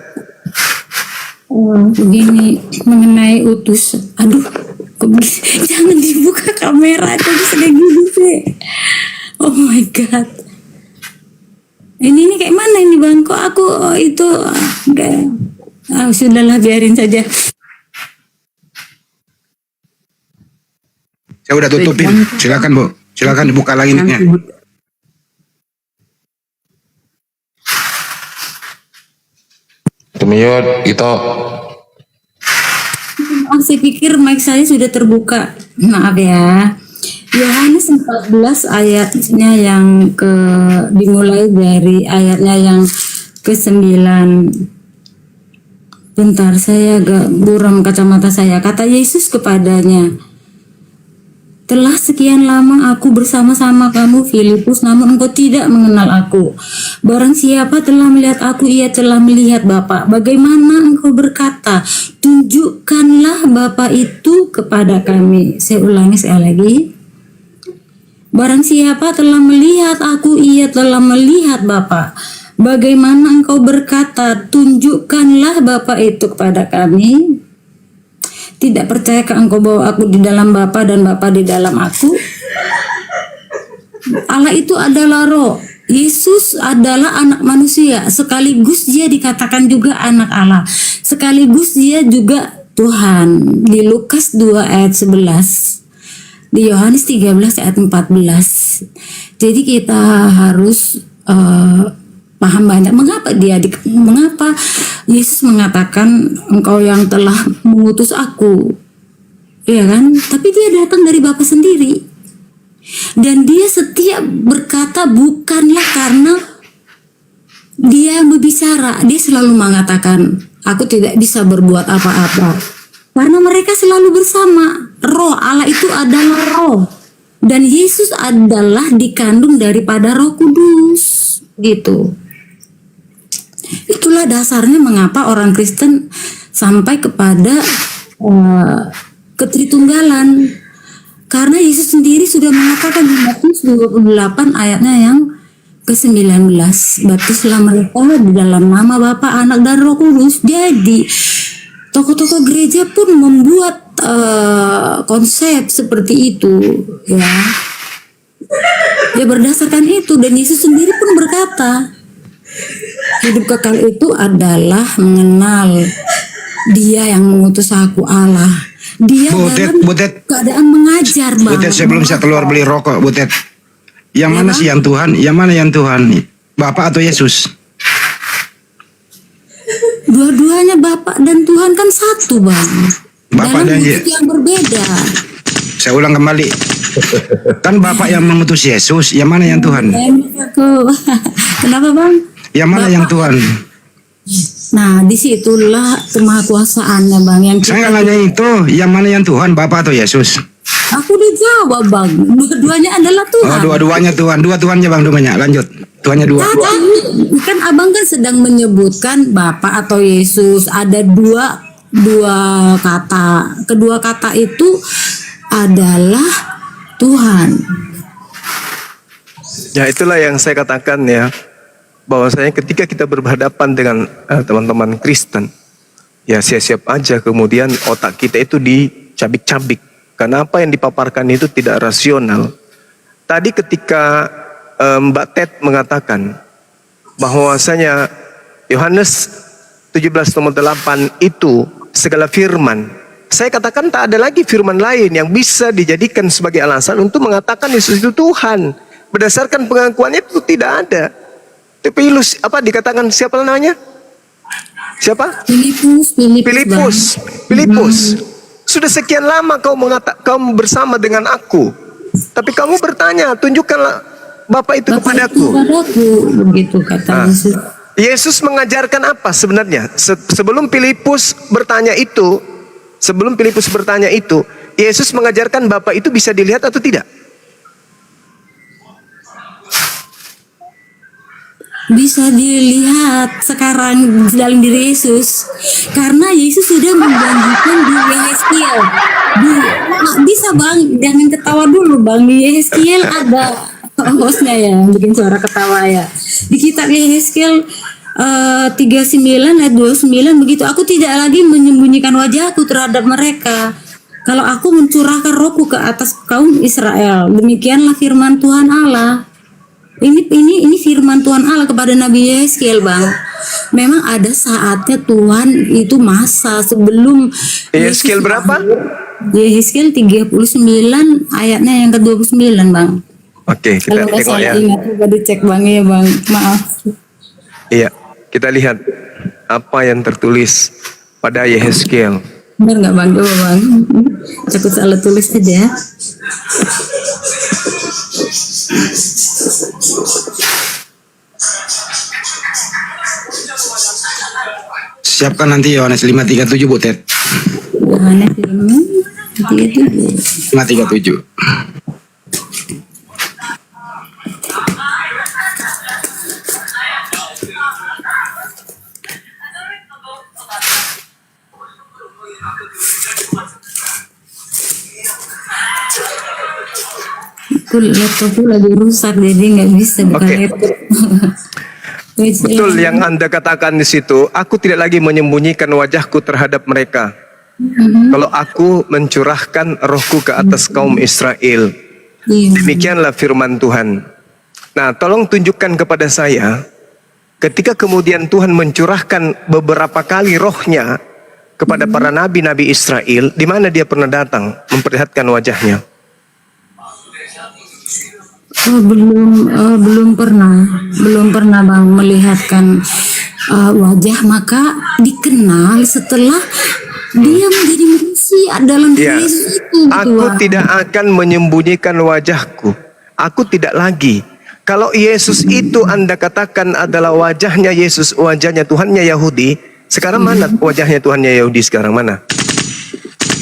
Begini mengenai utus, aduh, jangan dibuka kamera terus kayak gini sih. Oh my god. Ini kayak mana ini Bang? Kok aku itu enggak. Sudahlah biarin saja. Saya udah tutupin. Silakan Bu. Silakan dibuka lagi mic-nya. Demiot itu Saya pikir mic saya sudah terbuka. Maaf ya. Yohanes 14 ayatnya yang dimulai dari ayatnya yang ke-9. Bentar, saya agak buram kacamata saya. Kata Yesus kepadanya, telah sekian lama aku bersama-sama kamu, Filipus, namun engkau tidak mengenal aku. Barang siapa telah melihat aku, ia telah melihat Bapa. Bagaimana engkau berkata, tunjukkanlah Bapa itu kepada kami. Saya ulangi sekali lagi. Barang siapa telah melihat aku, ia telah melihat Bapa. Bagaimana engkau berkata, tunjukkanlah Bapa itu kepada kami? Tidak percayakah engkau bahwa aku di dalam Bapa dan Bapa di dalam aku? Allah itu adalah roh. Yesus adalah anak manusia, sekaligus dia dikatakan juga anak Allah. Sekaligus dia juga Tuhan. Di Lukas 2 ayat 11. Di Yohanes 13 ayat 14. Jadi kita harus paham banyak mengapa Yesus mengatakan engkau yang telah mengutus aku, ya kan? Tapi dia datang dari Bapa sendiri, dan dia setiap berkata bukanlah karena dia yang berbicara. Dia selalu mengatakan aku tidak bisa berbuat apa-apa karena mereka selalu bersama. Roh Allah itu adalah roh, dan Yesus adalah dikandung daripada Roh Kudus, gitu. Itulah dasarnya mengapa orang Kristen sampai kepada ketritunggalan. Karena Yesus sendiri sudah mengatakan di Matius 28 ayatnya yang ke-19, baptislah mereka di dalam nama Bapa, Anak, dan Roh Kudus. Jadi tokoh-tokoh gereja pun membuat konsep seperti itu, ya. Ya berdasarkan itu, dan Yesus sendiri pun berkata, hidup kekal itu adalah mengenal Dia yang mengutus aku, Allah. Dia dalam keadaan mengajar, Bang. Butet, sebelum saya keluar beli rokok, Butet. Yang Ya, mana Bang? sih yang Tuhan? Yang mana yang Tuhan? Bapak atau Yesus? Dua-duanya Bapak dan Tuhan kan satu, Bang. Bapak dalam dan wujud yang berbeda. Saya ulang kembali. Kan Bapak yang mengutus Yesus, yang mana yang Tuhan? Kenapa, Bang? Yang mana yang Tuhan? Nah, disitulah kemahakuasaannya, Bang. Yang Saya nggak nanya itu, yang mana yang Tuhan, Bapak atau Yesus? aku udah jawab, Bang. Dua-duanya adalah Tuhan. Oh, dua-duanya Tuhan. Dua Tuhannya, Bang, duanya. Lanjut. Tuhannya dua. Kan Abang kan sedang menyebutkan Bapak atau Yesus. Ada dua kata. Kedua kata itu adalah Tuhan. Ya, itulah yang saya katakan ya, bahwasanya ketika kita berhadapan dengan teman-teman Kristen, ya siap-siap aja kemudian otak kita itu dicabik-cabik, karena apa yang dipaparkan itu tidak rasional. Tadi ketika Mbak Ted mengatakan bahwasanya Yohanes 17:8 itu segala firman, saya katakan tak ada lagi firman lain yang bisa dijadikan sebagai alasan untuk mengatakan Yesus itu Tuhan. Berdasarkan pengakuannya itu tidak ada. Tapi apa dikatakan siapa namanya? Siapa? Filipus. Sudah sekian lama kamu bersama dengan aku, tapi kamu bertanya, tunjukkanlah Bapa itu kepadaku. Begitu kata Yesus. Yesus mengajarkan apa sebenarnya? Sebelum Filipus bertanya itu, Yesus mengajarkan Bapa itu bisa dilihat atau tidak? Bisa dilihat sekarang dalam diri Yesus, karena Yesus sudah menjanjikan di Yeskiel. Bisa, Bang, jangan ketawa dulu, Bang. Di Yeskiel ada hostnya ya, bikin suara ketawa ya. Di kitab Yeskiel 39 ayat 29 begitu, aku tidak lagi menyembunyikan wajahku terhadap mereka kalau aku mencurahkan rohku ke atas kaum Israel. Demikianlah firman Tuhan Allah. Ini firman Tuhan Allah kepada Nabi Yeskiel, Bang. Memang ada saatnya Tuhan itu masa sebelum Yeskiel berapa? Yeskiel 39 ayatnya yang ke-29, Bang. Oke, kita Kalau nggak tengok salah ya. ingat, coba dicek, Bang, ya, Bang. Maaf. Iya, kita lihat apa yang tertulis pada Yeskiel. Benar nggak Bang? Coba Bang. Takut salah tulis aja. Siapkan nanti Yohanes 5:37 Bu Ted. Yohanes 5:37. 5:37. Aku laptopku lagi rusak jadi nggak bisa buka Oke. laptop. Betul yang Anda katakan di situ, aku tidak lagi menyembunyikan wajahku terhadap mereka. Kalau aku mencurahkan rohku ke atas kaum Israel. Iya. Demikianlah firman Tuhan. Nah, tolong tunjukkan kepada saya, ketika kemudian Tuhan mencurahkan beberapa kali rohnya kepada para nabi-nabi Israel, di mana dia pernah datang memperlihatkan wajahnya? Oh, belum pernah Bang melihatkan wajah, maka dikenal setelah dia menjadi manusia dalam Ya, Yesus itu. aku Bang. tidak akan menyembunyikan wajahku. Aku tidak lagi. Kalau Yesus itu Anda katakan adalah wajahnya Yesus, wajahnya Tuhannya Yahudi, sekarang mana wajahnya Tuhannya Yahudi sekarang mana?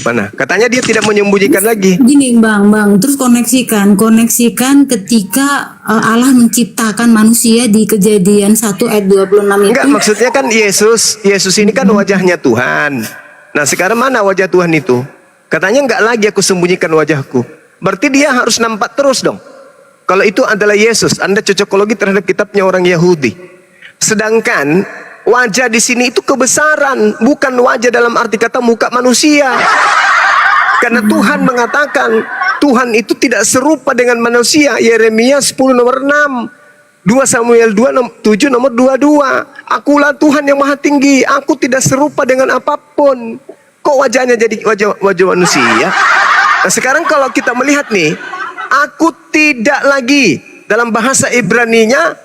Mana? Katanya dia tidak menyembunyikan lagi. Gini Bang, terus koneksikan ketika Allah menciptakan manusia di Kejadian 1 ayat 26 itu. Enggak, maksudnya kan Yesus ini kan wajahnya Tuhan. Nah, sekarang mana wajah Tuhan itu? Katanya enggak lagi aku sembunyikan wajahku. Berarti dia harus nampak terus dong. Kalau itu adalah Yesus, Anda cocokologi terhadap kitabnya orang Yahudi. Sedangkan wajah di sini itu kebesaran, bukan wajah dalam arti kata muka manusia. Karena Tuhan mengatakan Tuhan itu tidak serupa dengan manusia. Yeremia 10 nomor 6, 2 Samuel 7 nomor 22. Akulah Tuhan yang maha tinggi, aku tidak serupa dengan apapun. Kok wajahnya jadi wajah manusia? Nah, sekarang kalau kita melihat nih, aku tidak lagi, dalam bahasa Ibraninya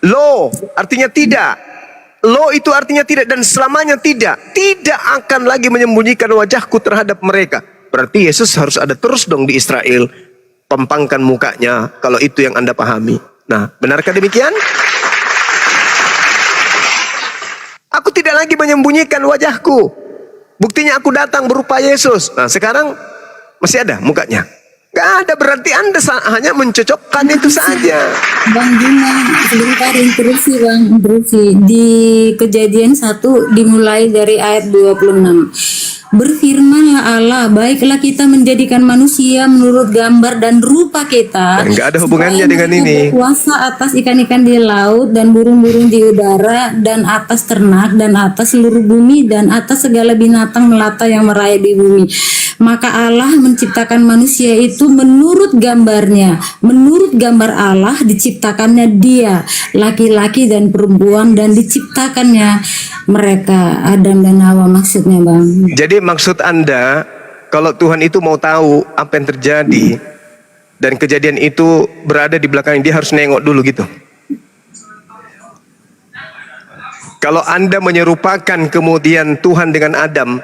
lo artinya tidak. Lo itu artinya tidak, dan selamanya tidak. Tidak akan lagi menyembunyikan wajahku terhadap mereka. Berarti Yesus harus ada terus dong di Israel. Pampangkan mukanya, kalau itu yang Anda pahami. Nah, benarkah demikian? Aku tidak lagi menyembunyikan wajahku. Buktinya aku datang berupa Yesus. Nah, sekarang masih ada mukanya? Gak ada, berarti Anda hanya mencocokkan itu saja. Bang Juna, sebentar interupsi Bang, interupsi. Di Kejadian 1 dimulai dari ayat 26. Berfirmanlah Allah, baiklah kita menjadikan manusia menurut gambar dan rupa kita. Enggak ada hubungannya supaya dengan mereka ini. berkuasa atas ikan-ikan di laut dan burung-burung di udara dan atas ternak dan atas seluruh bumi dan atas segala binatang melata yang merayap di bumi. Maka Allah menciptakan manusia itu menurut gambarnya. Menurut gambar Allah diciptakannya dia, laki-laki dan perempuan, dan diciptakannya mereka, Adam dan Hawa maksudnya Bang. Jadi maksud Anda, kalau Tuhan itu mau tahu apa yang terjadi dan kejadian itu berada di belakang, dia harus nengok dulu gitu. Kalau Anda menyerupakan kemudian Tuhan dengan Adam,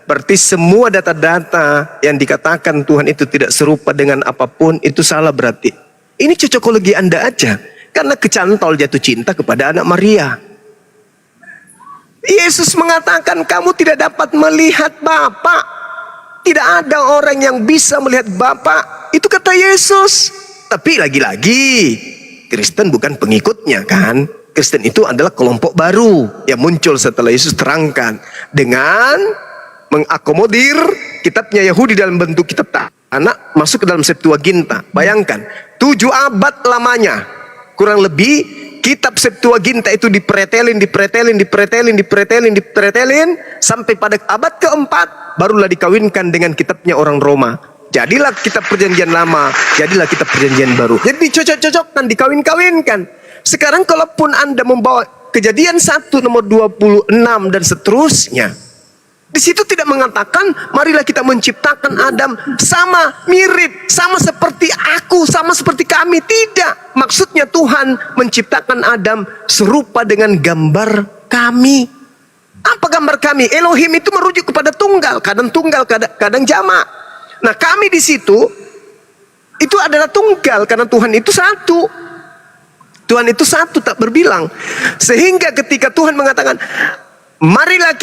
berarti semua data-data yang dikatakan Tuhan itu tidak serupa dengan apapun, itu salah berarti. Ini cocokologi Anda aja. Karena kecantol jatuh cinta kepada anak Maria. Yesus mengatakan kamu tidak dapat melihat Bapa. Tidak ada orang yang bisa melihat Bapa. Itu kata Yesus. Tapi lagi-lagi Kristen bukan pengikutnya kan. Kristen itu adalah kelompok baru yang muncul setelah Yesus terangkan. Dengan mengakomodir kitabnya Yahudi dalam bentuk kitab tanah masuk ke dalam Septuaginta. Bayangkan 7 abad lamanya kurang lebih kitab Septuaginta itu dipretelin sampai pada abad keempat barulah dikawinkan dengan kitabnya orang Roma. Jadilah kitab perjanjian lama, jadilah kitab perjanjian baru. Jadi dicocok-cocokkan, dikawin-kawinkan. Sekarang kalaupun Anda membawa Kejadian 1 nomor 26 dan seterusnya, di situ tidak mengatakan marilah kita menciptakan Adam sama mirip, sama seperti aku, sama seperti kami. Tidak. Maksudnya Tuhan menciptakan Adam serupa dengan gambar kami. Apa gambar kami? Elohim itu merujuk kepada tunggal, kadang jamak. Nah, kami di situ itu adalah tunggal karena Tuhan itu satu. Tuhan itu satu, tak berbilang. Sehingga ketika Tuhan mengatakan, marilah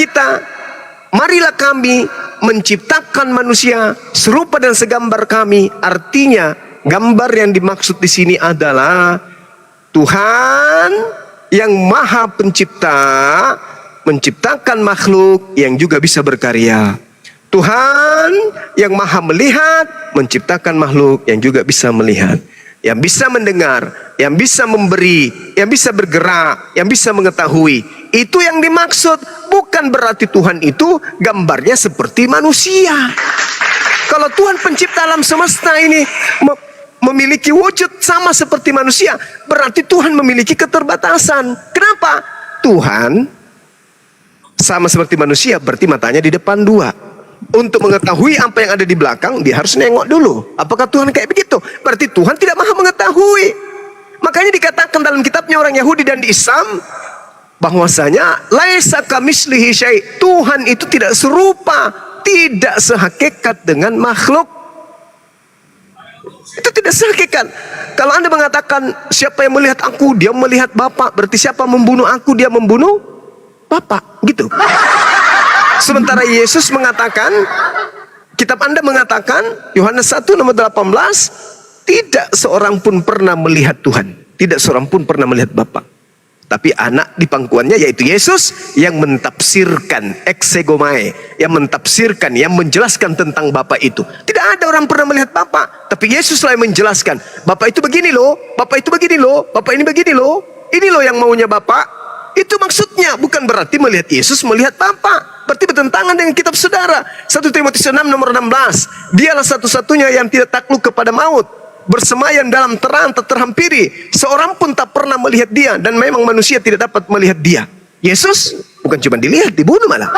kami menciptakan manusia serupa dan segambar kami. Artinya, gambar yang dimaksud di sini adalah Tuhan yang Maha Pencipta menciptakan makhluk yang juga bisa berkarya. Tuhan yang Maha Melihat menciptakan makhluk yang juga bisa melihat, yang bisa mendengar, yang bisa memberi, yang bisa bergerak, yang bisa mengetahui. Itu yang dimaksud. Bukan berarti Tuhan itu gambarnya seperti manusia. Kalau Tuhan pencipta alam semesta ini memiliki wujud sama seperti manusia, berarti Tuhan memiliki keterbatasan. Kenapa? Tuhan sama seperti manusia, berarti matanya di depan dua. Untuk mengetahui apa yang ada di belakang, dia harus nengok dulu. Apakah Tuhan kayak begitu? Berarti Tuhan tidak maha mengetahui. Makanya dikatakan dalam kitabnya orang Yahudi dan di Islam, bahwasanya laisa kamitslihi syai', Tuhan itu tidak serupa, tidak sehakikat dengan makhluk. Itu tidak sehakikat. Kalau Anda mengatakan siapa yang melihat aku, dia melihat Bapa, berarti siapa membunuh aku, dia membunuh Bapa, gitu. Sementara Yesus mengatakan, kitab Anda mengatakan, Yohanes 1 nomor 18, tidak seorang pun pernah melihat Tuhan, tidak seorang pun pernah melihat Bapa. Tapi anak di pangkuannya yaitu Yesus yang mentafsirkan, exegomai, yang mentafsirkan, yang menjelaskan tentang Bapa itu. Tidak ada orang pernah melihat Bapa, tapi Yesus lah yang menjelaskan. Bapa itu begini loh, Bapa itu begini loh, Bapa ini begini loh, ini loh yang maunya Bapa. Itu maksudnya, bukan berarti melihat Yesus melihat Bapa. Berarti bertentangan dengan kitab saudara. 1 Timotius 6 nomor 16. Dialah satu-satunya yang tidak takluk kepada maut, bersemayam dalam terang tak terhampiri. Seorang pun tak pernah melihat dia, dan memang manusia tidak dapat melihat dia. Yesus bukan cuma dilihat, dibunuh malah.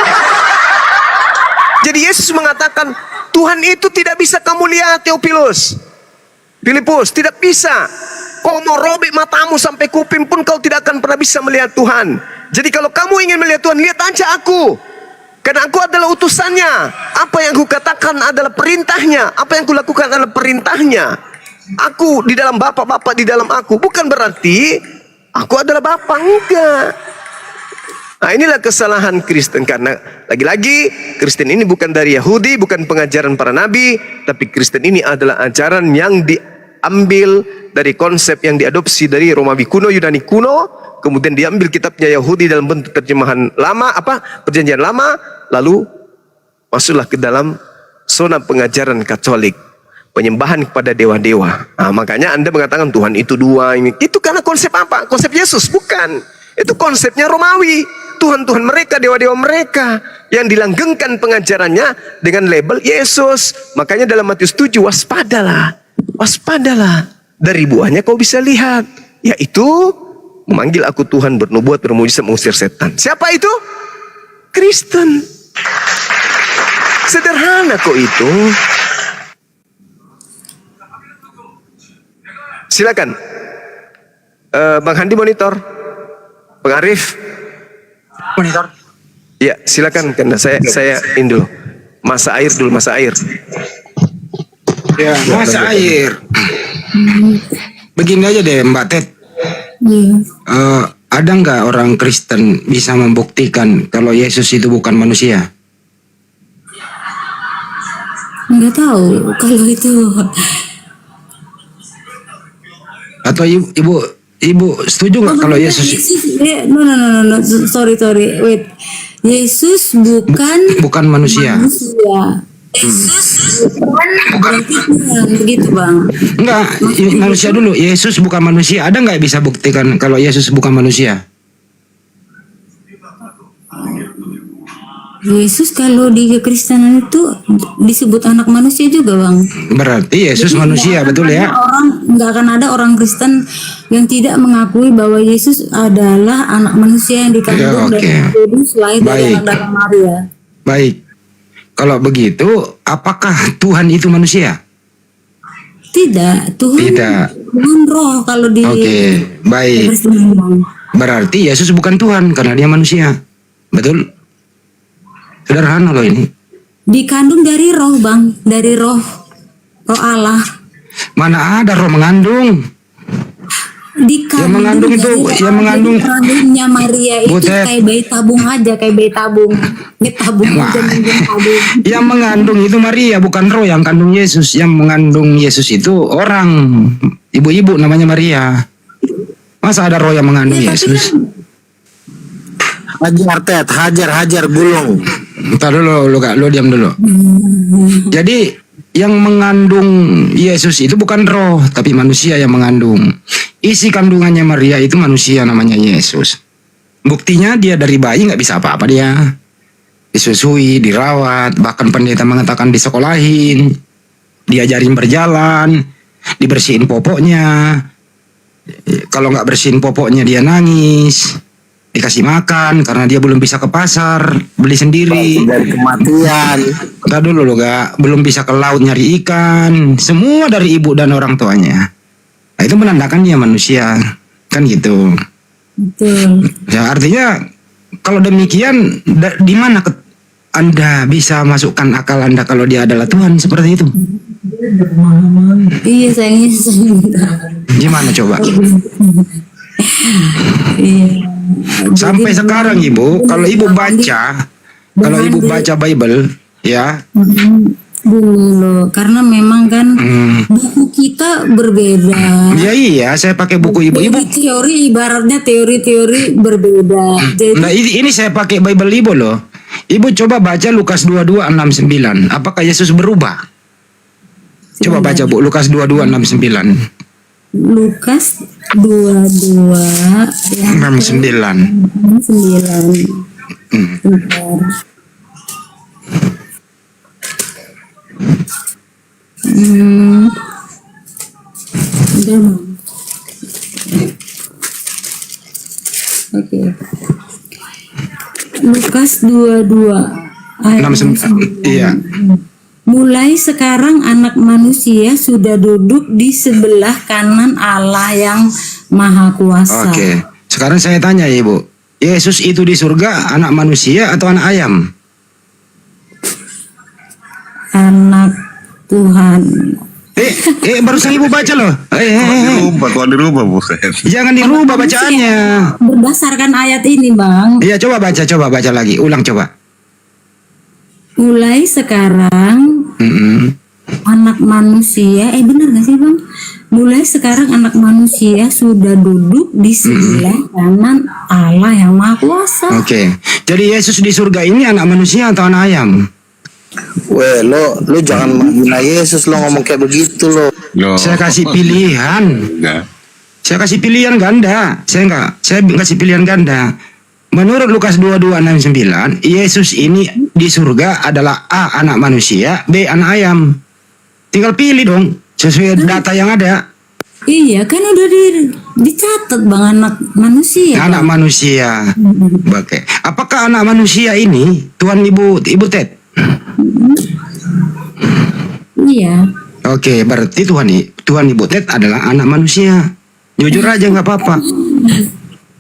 Jadi Yesus mengatakan, Tuhan itu tidak bisa kamu lihat, Theophilus, Filipus, tidak bisa. Kau mau robek matamu sampai kuping pun kau tidak akan pernah bisa melihat Tuhan. Jadi kalau kamu ingin melihat Tuhan, lihat aja aku. Karena aku adalah utusannya. Apa yang aku katakan adalah perintahnya. Apa yang aku lakukan adalah perintahnya. Aku di dalam Bapa, Bapa di dalam aku. Bukan berarti aku adalah Bapa, enggak. Nah, inilah kesalahan Kristen. Karena lagi-lagi Kristen ini bukan dari Yahudi, bukan pengajaran para nabi, tapi Kristen ini adalah ajaran yang diambil dari konsep yang diadopsi dari Romawi kuno, Yunani kuno, kemudian diambil kitabnya Yahudi dalam bentuk terjemahan lama, perjanjian lama, lalu masuklah ke dalam zona pengajaran Katolik, penyembahan kepada dewa-dewa. Nah, makanya Anda mengatakan Tuhan itu dua ini. Itu karena konsep apa? Konsep Yesus, bukan. Itu konsepnya Romawi. Tuhan-Tuhan mereka, dewa-dewa mereka yang dilanggengkan pengajarannya dengan label Yesus. Makanya dalam Matius 7, waspadalah. Waspadalah. Dari buahnya kau bisa lihat. Yaitu memanggil aku Tuhan, bernubuat, bermujizat, mengusir setan. Siapa itu? Kristen. Sederhana kok itu. Silakan. Bang Handi monitor. Bang Arif Monitor. ya silakan. Karena saya ini dulu. Masa air dulu, masa air. Ya, masa air. Begini aja deh Mbak Ted. Iya. Ada nggak orang Kristen bisa membuktikan kalau Yesus itu bukan manusia? Nggak tahu kalau itu. Atau ibu setuju nggak kalau Yesus No, sorry, wait. Yesus bukan manusia? Yesus bukan begitu bang. Enggak, manusia dulu. Yesus bukan manusia. Ada nggak bisa buktikan kalau Yesus bukan manusia? Yesus kalau di kekristenan itu disebut anak manusia juga bang. Berarti Yesus Jadi manusia, betul ya? Nggak akan ada orang Kristen yang tidak mengakui bahwa Yesus adalah anak manusia yang dikandung Ya, oke. dan Yesus lahir dari Baik. anak darah Maria. Baik. Kalau begitu, apakah Tuhan itu manusia? Tidak, Tuhan roh kalau di Oke, baik. kekristenan, Bang. Berarti Yesus bukan Tuhan karena dia manusia. Betul? Sederhana loh ini. Dikandung dari roh bang, dari roh Allah. Mana ada roh mengandung? Dikandung Yang mengandung itu, dari roh. yang mengandung. Jadi rahimnya Maria itu Butet. kayak bayi tabung aja, kayak bayi tabung. Ini tabung Wah. aja, mungkin tabung. Yang mengandung itu Maria, bukan roh yang kandung Yesus. Yang mengandung Yesus itu orang, ibu-ibu namanya Maria. Masa ada roh yang mengandung Ya, tapi Yesus? Hajar Ted, hajar gulung. Entar dulu, lu diam dulu. Jadi yang mengandung Yesus itu bukan roh, tapi manusia yang mengandung. Isi kandungannya Maria itu manusia namanya Yesus. Buktinya dia dari bayi nggak bisa apa-apa dia. Disusui, dirawat, bahkan pendeta mengatakan disekolahin, diajarin berjalan, dibersihin popoknya. Kalau nggak bersihin popoknya dia nangis. Dikasih makan karena dia belum bisa ke pasar beli sendiri. Dari kematian. Entar dulu loh gak, belum bisa ke laut nyari ikan, semua dari ibu dan orang tuanya. Nah, itu menandakan dia manusia, kan gitu. Betul. Ya artinya kalau demikian di mana Anda bisa masukkan akal Anda kalau dia adalah Tuhan seperti itu? Iya sayangnya Gimana coba? Iya. Sampai Jadi, sekarang ibu, kalau ibu baca Bible, ya, dulu karena memang kan buku kita berbeda. ya iya, saya pakai buku ibu. Ibu, Teori ibaratnya teori-teori berbeda. Jadi nah ini saya pakai Bible ibu loh. Ibu coba baca Lukas 22:6-9. Apakah Yesus berubah? Coba baca Bu, Lukas 22:6-9. Lukas 22 yang 69. 9. Bentar. Udah, Bang. Oke. Lukas 22 ayat 69. Iya. Mulai sekarang anak manusia sudah duduk di sebelah kanan Allah yang Maha Kuasa. Oke. Sekarang saya tanya ya Ibu. Yesus itu di surga anak manusia atau anak ayam? Anak Tuhan. Barusan Ibu baca loh. Kok dirubah bukan? Jangan dirubah bacaannya. Berdasarkan ayat ini, Bang. Iya, coba baca lagi. Ulang coba. Mulai sekarang anak manusia, benar gak sih Bang? Mulai sekarang anak manusia sudah duduk di sebelah kanan Allah yang Maha Kuasa. Oke. Jadi Yesus di surga ini anak manusia atau anak ayam? Weh, lo jangan menghina Yesus, lo ngomong kayak begitu lo. Saya kasih pilihan. Saya kasih pilihan ganda. Saya kasih pilihan ganda. Menurut Lukas 22:6-9, Yesus ini di surga adalah A, anak manusia, B, anak ayam. Tinggal pilih dong sesuai data yang ada. Iya kan udah dicatat Bang, anak manusia. Anak Bang. manusia. Oke. Apakah anak manusia ini Tuhan Ibu Ted? Iya. Oke, berarti Tuhan Ibu Ted adalah anak manusia. Jujur aja nggak apa-apa. Oke.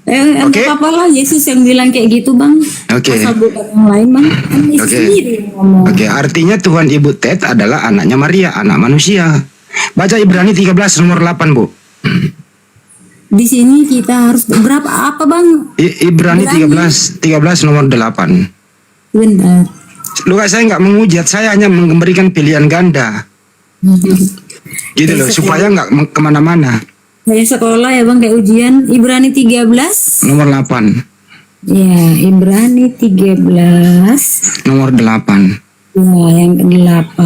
Enggak apa-apa lah, Yesus yang bilang kayak gitu Bang. Oke. Asal bukan yang lain Bang. Kan Yesus Oke. sendiri yang ngomong. Oke, artinya Tuhan Ibu Ted adalah anaknya Maria, anak manusia. Baca Ibrani 13 nomor 8, Bu. Di sini kita harus berapa apa Bang? Ibrani 13 nomor 8. Bentar. Lu saya nggak mengujat, saya hanya memberikan pilihan ganda. Gitu loh, supaya nggak kemana-mana. Saya sekolah ya Bang, kayak ujian. Ibrani 13. Nomor 8. Ya, Ibrani 13. Nomor 8. Ya, yang ke-8.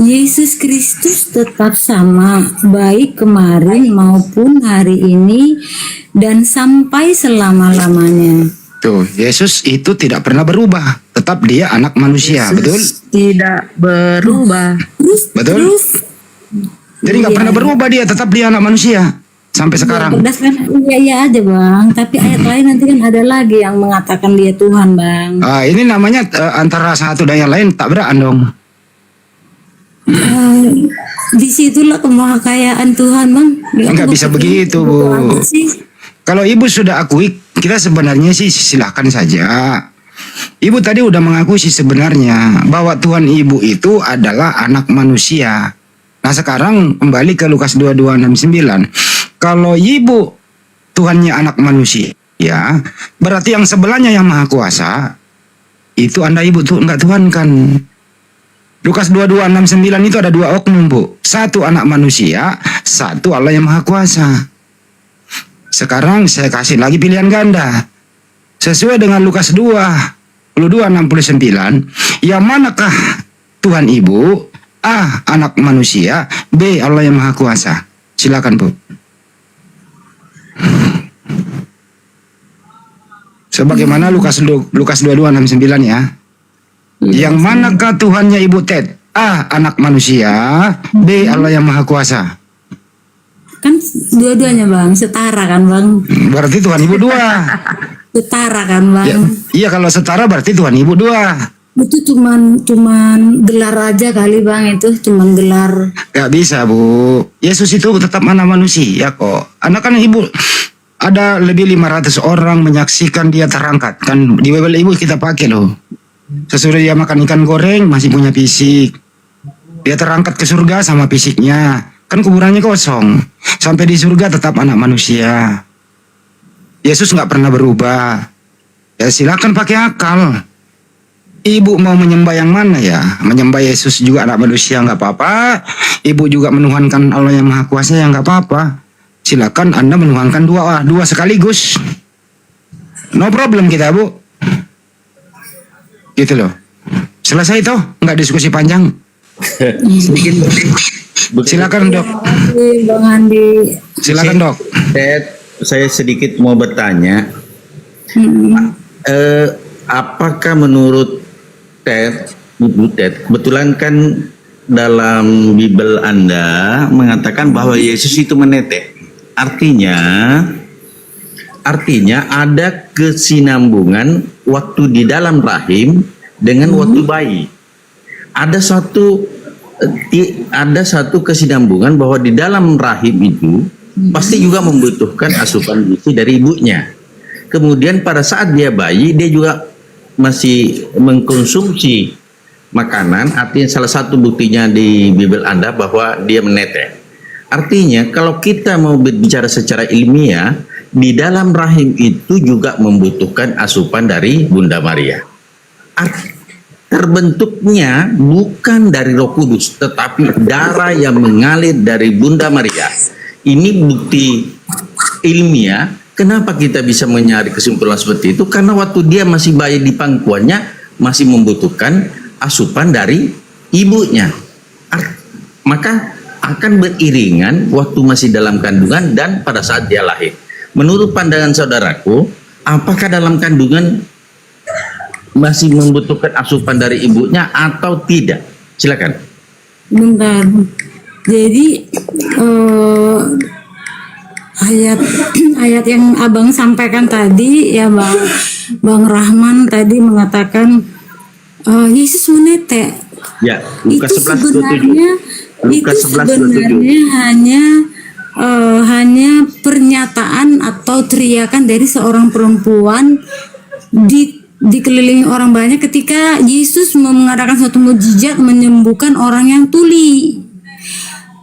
Yesus Kristus tetap sama, baik kemarin maupun hari ini dan sampai selama-lamanya. Tuh, Yesus itu tidak pernah berubah. Tetap dia anak manusia, betul? Tidak berubah. Betul? Jadi nggak pernah berubah dia, tetap dia anak manusia sampai sekarang. Berdasarkan iya aja Bang, tapi ayat lain nanti kan ada lagi yang mengatakan dia Tuhan Bang. Ini namanya antara satu dan yang lain tabrakan dong. Disitulah kemahakayaan Tuhan Bang. Nggak bisa begitu, Bu. Apa sih? Kalau Ibu sudah akui, kita sebenarnya sih silahkan saja. Ibu tadi udah mengaku sih sebenarnya bahwa Tuhan Ibu itu adalah anak manusia. Nah sekarang kembali ke Lukas 22:69. Kalau Ibu Tuhannya anak manusia, ya berarti yang sebelahnya yang maha kuasa itu Anda Ibu tuh enggak Tuhan kan. Lukas 22:69 itu ada dua oknum Bu. Satu anak manusia, satu Allah yang maha kuasa. Sekarang saya kasih lagi pilihan ganda. Sesuai dengan Lukas 22:69, yang manakah Tuhan Ibu? A. Anak manusia, B. Allah yang maha kuasa. Silakan Bu. Sebagaimana Lukas 22:69 ya. Yang manakah Tuhannya Ibu Ted? A. Anak manusia, B. Allah yang maha kuasa. Kan dua-duanya Bang, setara kan Bang? Berarti Tuhan Ibu dua. Setara kan Bang? Ya, iya kalau setara berarti Tuhan Ibu dua. Itu cuman gelar aja kali Bang, itu cuman gelar. Gak bisa Bu. Yesus itu tetap anak manusia kok. Anak kan Ibu ada lebih 500 orang menyaksikan dia terangkat. Kan di Bible Ibu kita pakai loh. Sesudah dia makan ikan goreng masih punya fisik. Dia terangkat ke surga sama fisiknya. Kan kuburannya kosong. Sampai di surga tetap anak manusia. Yesus nggak pernah berubah. Ya silakan pakai akal. Ibu mau menyembah yang mana ya? Menyembah Yesus juga anak manusia nggak apa-apa. Ibu juga menuhankan Allah yang maha kuasa ya nggak apa-apa. Silakan Anda menuhankan dua sekaligus. No problem kita Bu. Gitu loh. Selesai toh? Nggak diskusi panjang. Sedikit. Silakan Dok. Bang Andi. Silakan Dok. Ted, saya sedikit mau bertanya. Apakah menurut Ted, Ibu Ted, kebetulan kan dalam Bible Anda mengatakan bahwa Yesus itu menetek. Artinya ada kesinambungan waktu di dalam rahim dengan waktu bayi. Ada satu kesinambungan bahwa di dalam rahim itu pasti juga membutuhkan asupan gizi dari ibunya. Kemudian pada saat dia bayi, dia juga masih mengkonsumsi makanan. Artinya salah satu buktinya di Bible Anda bahwa dia menetek. Artinya kalau kita mau berbicara secara ilmiah, di dalam rahim itu juga membutuhkan asupan dari Bunda Maria. Terbentuknya bukan dari Roh Kudus, tetapi darah yang mengalir dari Bunda Maria. Ini bukti ilmiah. Kenapa kita bisa mencari kesimpulan seperti itu? Karena waktu dia masih bayi di pangkuannya, masih membutuhkan asupan dari ibunya. Maka akan beriringan waktu masih dalam kandungan dan pada saat dia lahir. Menurut pandangan saudaraku, apakah dalam kandungan masih membutuhkan asupan dari ibunya atau tidak? Silakan. Bentar. Jadi ayat yang Abang sampaikan tadi ya Bang Rahman tadi mengatakan Yesus menetek. Ya, Lukas 11:27. Itu sebenarnya hanya pernyataan atau teriakan dari seorang perempuan dikelilingi orang banyak ketika Yesus mau mengadakan suatu mukjizat menyembuhkan orang yang tuli.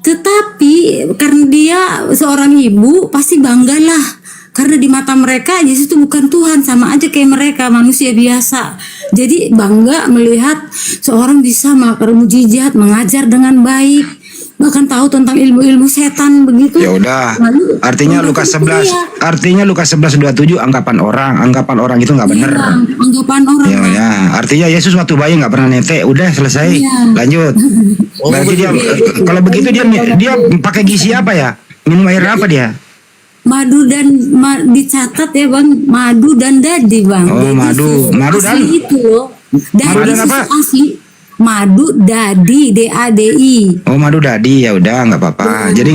Tetapi karena dia seorang ibu pasti banggalah karena di mata mereka Yesus itu bukan Tuhan, sama aja kayak mereka manusia biasa. Jadi bangga melihat seorang bisa melakukan mukjizat, mengajar dengan baik, bahkan tahu tentang ilmu-ilmu setan begitu. Ya udah. Artinya Lukas 11:27 anggapan orang itu nggak benar. Ya, anggapan orang. Ya. Artinya Yesus waktu bayi nggak pernah netek. Udah selesai. Ya. Lanjut. Berarti dia kalau begitu dia pakai gizi apa ya? Minum air apa dia? Madu dan dicatat ya Bang, madu dan dadi Bang. Oh, Jadi madu dan asli itu loh. Dadi dan apa? asli. Madu dadi DADI. Oh, madu dadi, ya udah nggak apa-apa. Jadi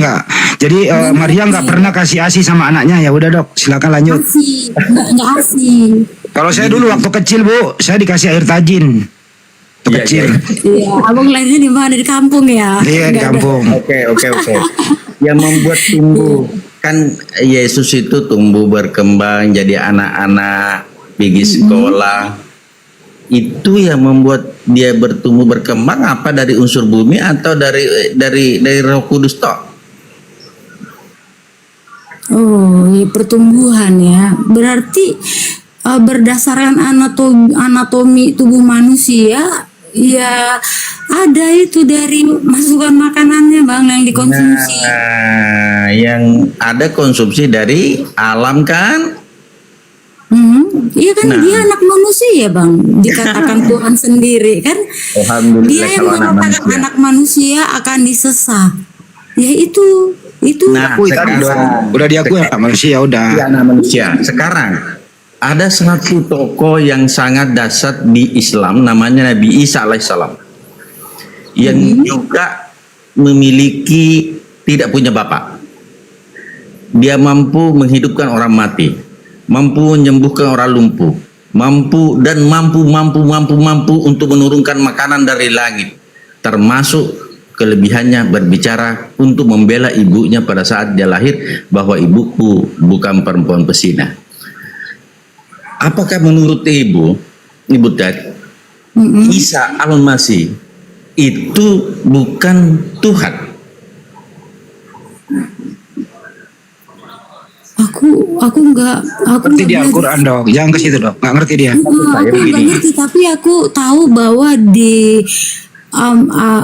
Maria nggak pernah kasih ASI sama anaknya. Ya udah Dok, silakan lanjut. ASI, enggak ASI. Kalau saya dulu waktu kecil Bu, saya dikasih air tajin. Waktu kecil. Iya, Abang lahirnya di mana? Di kampung ya? Iya di kampung. Oke. Yang membuat tumbuh kan Yesus itu tumbuh berkembang jadi anak-anak pergi sekolah. itu yang membuat dia bertumbuh berkembang apa dari unsur bumi atau dari Roh Kudus toh? Oh, iya, pertumbuhan ya. Berarti berdasarkan anatomi tubuh manusia, ya ada itu dari masukan makanannya bang yang dikonsumsi. Nah, yang ada konsumsi dari alam kan? Iya kan, Nah. dia anak manusia bang, dikatakan Tuhan sendiri kan. Alhamdulillah Dia yang kalau anak mengatakan manusia. anak manusia akan disesat. Ya itu. Nah, Akui tadi sekarang- udah diakui anak manusia udah. Iya, anak manusia. Sekarang ada satu tokoh yang sangat dasar di Islam, namanya Nabi Isa alaihissalam, yang juga memiliki tidak punya bapak. Dia mampu menghidupkan orang mati, mampu menyembuhkan orang lumpuh, mampu untuk menurunkan makanan dari langit, termasuk kelebihannya berbicara untuk membela ibunya pada saat dia lahir bahwa ibuku bukan perempuan pesina. Apakah menurut ibu Dad, Isa Al-Masih itu bukan Tuhan? Aku nggak Ngerti dia belajar. Al-Quran dong, jangan ke situ dong, nggak ngerti dia. Aku nggak ngerti, tapi aku tahu bahwa di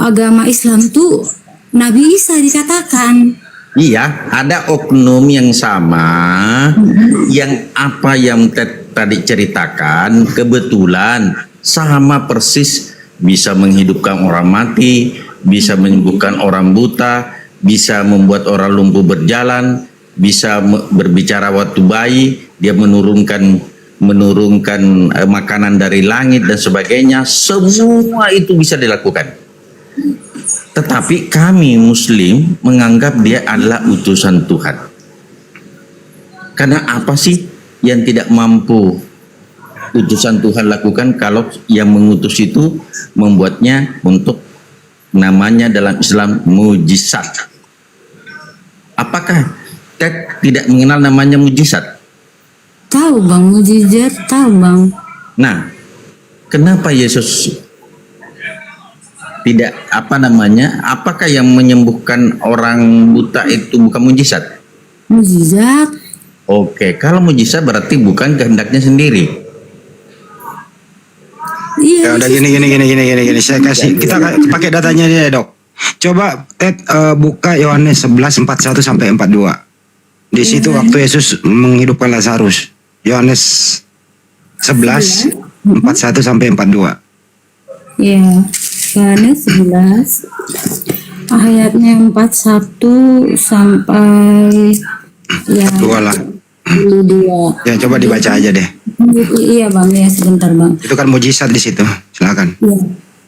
agama Islam tuh Nabi Isa dikatakan. Iya, ada oknum yang sama, yang apa yang tadi ceritakan kebetulan sama persis, bisa menghidupkan orang mati, bisa menyembuhkan orang buta, bisa membuat orang lumpuh berjalan, bisa berbicara waktu bayi, dia menurunkan makanan dari langit dan sebagainya. Semua itu bisa dilakukan. Tetapi kami Muslim menganggap dia adalah utusan Tuhan. Karena apa sih yang tidak mampu utusan Tuhan lakukan kalau yang mengutus itu membuatnya untuk namanya dalam Islam mujizat. Apakah Ted tidak mengenal namanya mujizat? Tahu bang, mujizat tahu bang. Nah, kenapa Yesus tidak apakah yang menyembuhkan orang buta itu bukan mujizat? Mujizat. Oke, kalau mujizat berarti bukan kehendaknya sendiri. Iya. Ya udah gini. Saya kasih, kita pakai datanya dia dok. Coba Ted buka Yohanes 11:41 sampai 42. Di situ waktu Yesus menghidupkan Lazarus. Yohanes 11:41 sampai 42. Ya, Yohanes 11 ayatnya 41 sampai ya 42 lah. 22. Ya coba dibaca aja deh. Iya bang, ya sebentar bang. Itu kan mujizat di situ. Silakan. Ya.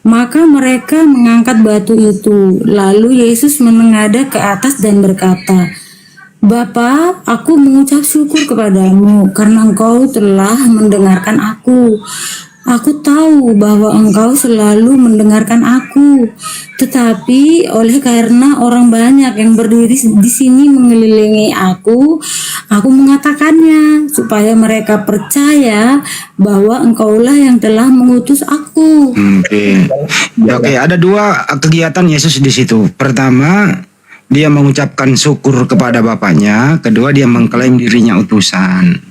Maka mereka mengangkat batu itu. Lalu Yesus menengadah ke atas dan berkata, Bapa, aku mengucap syukur kepadamu karena engkau telah mendengarkan aku. Aku tahu bahwa engkau selalu mendengarkan aku. Tetapi oleh karena orang banyak yang berdiri di sini mengelilingi aku mengatakannya supaya mereka percaya bahwa engkaulah yang telah mengutus aku. Oke, ada dua kegiatan Yesus di situ. Pertama, dia mengucapkan syukur kepada Bapaknya. Kedua, dia mengklaim dirinya utusan.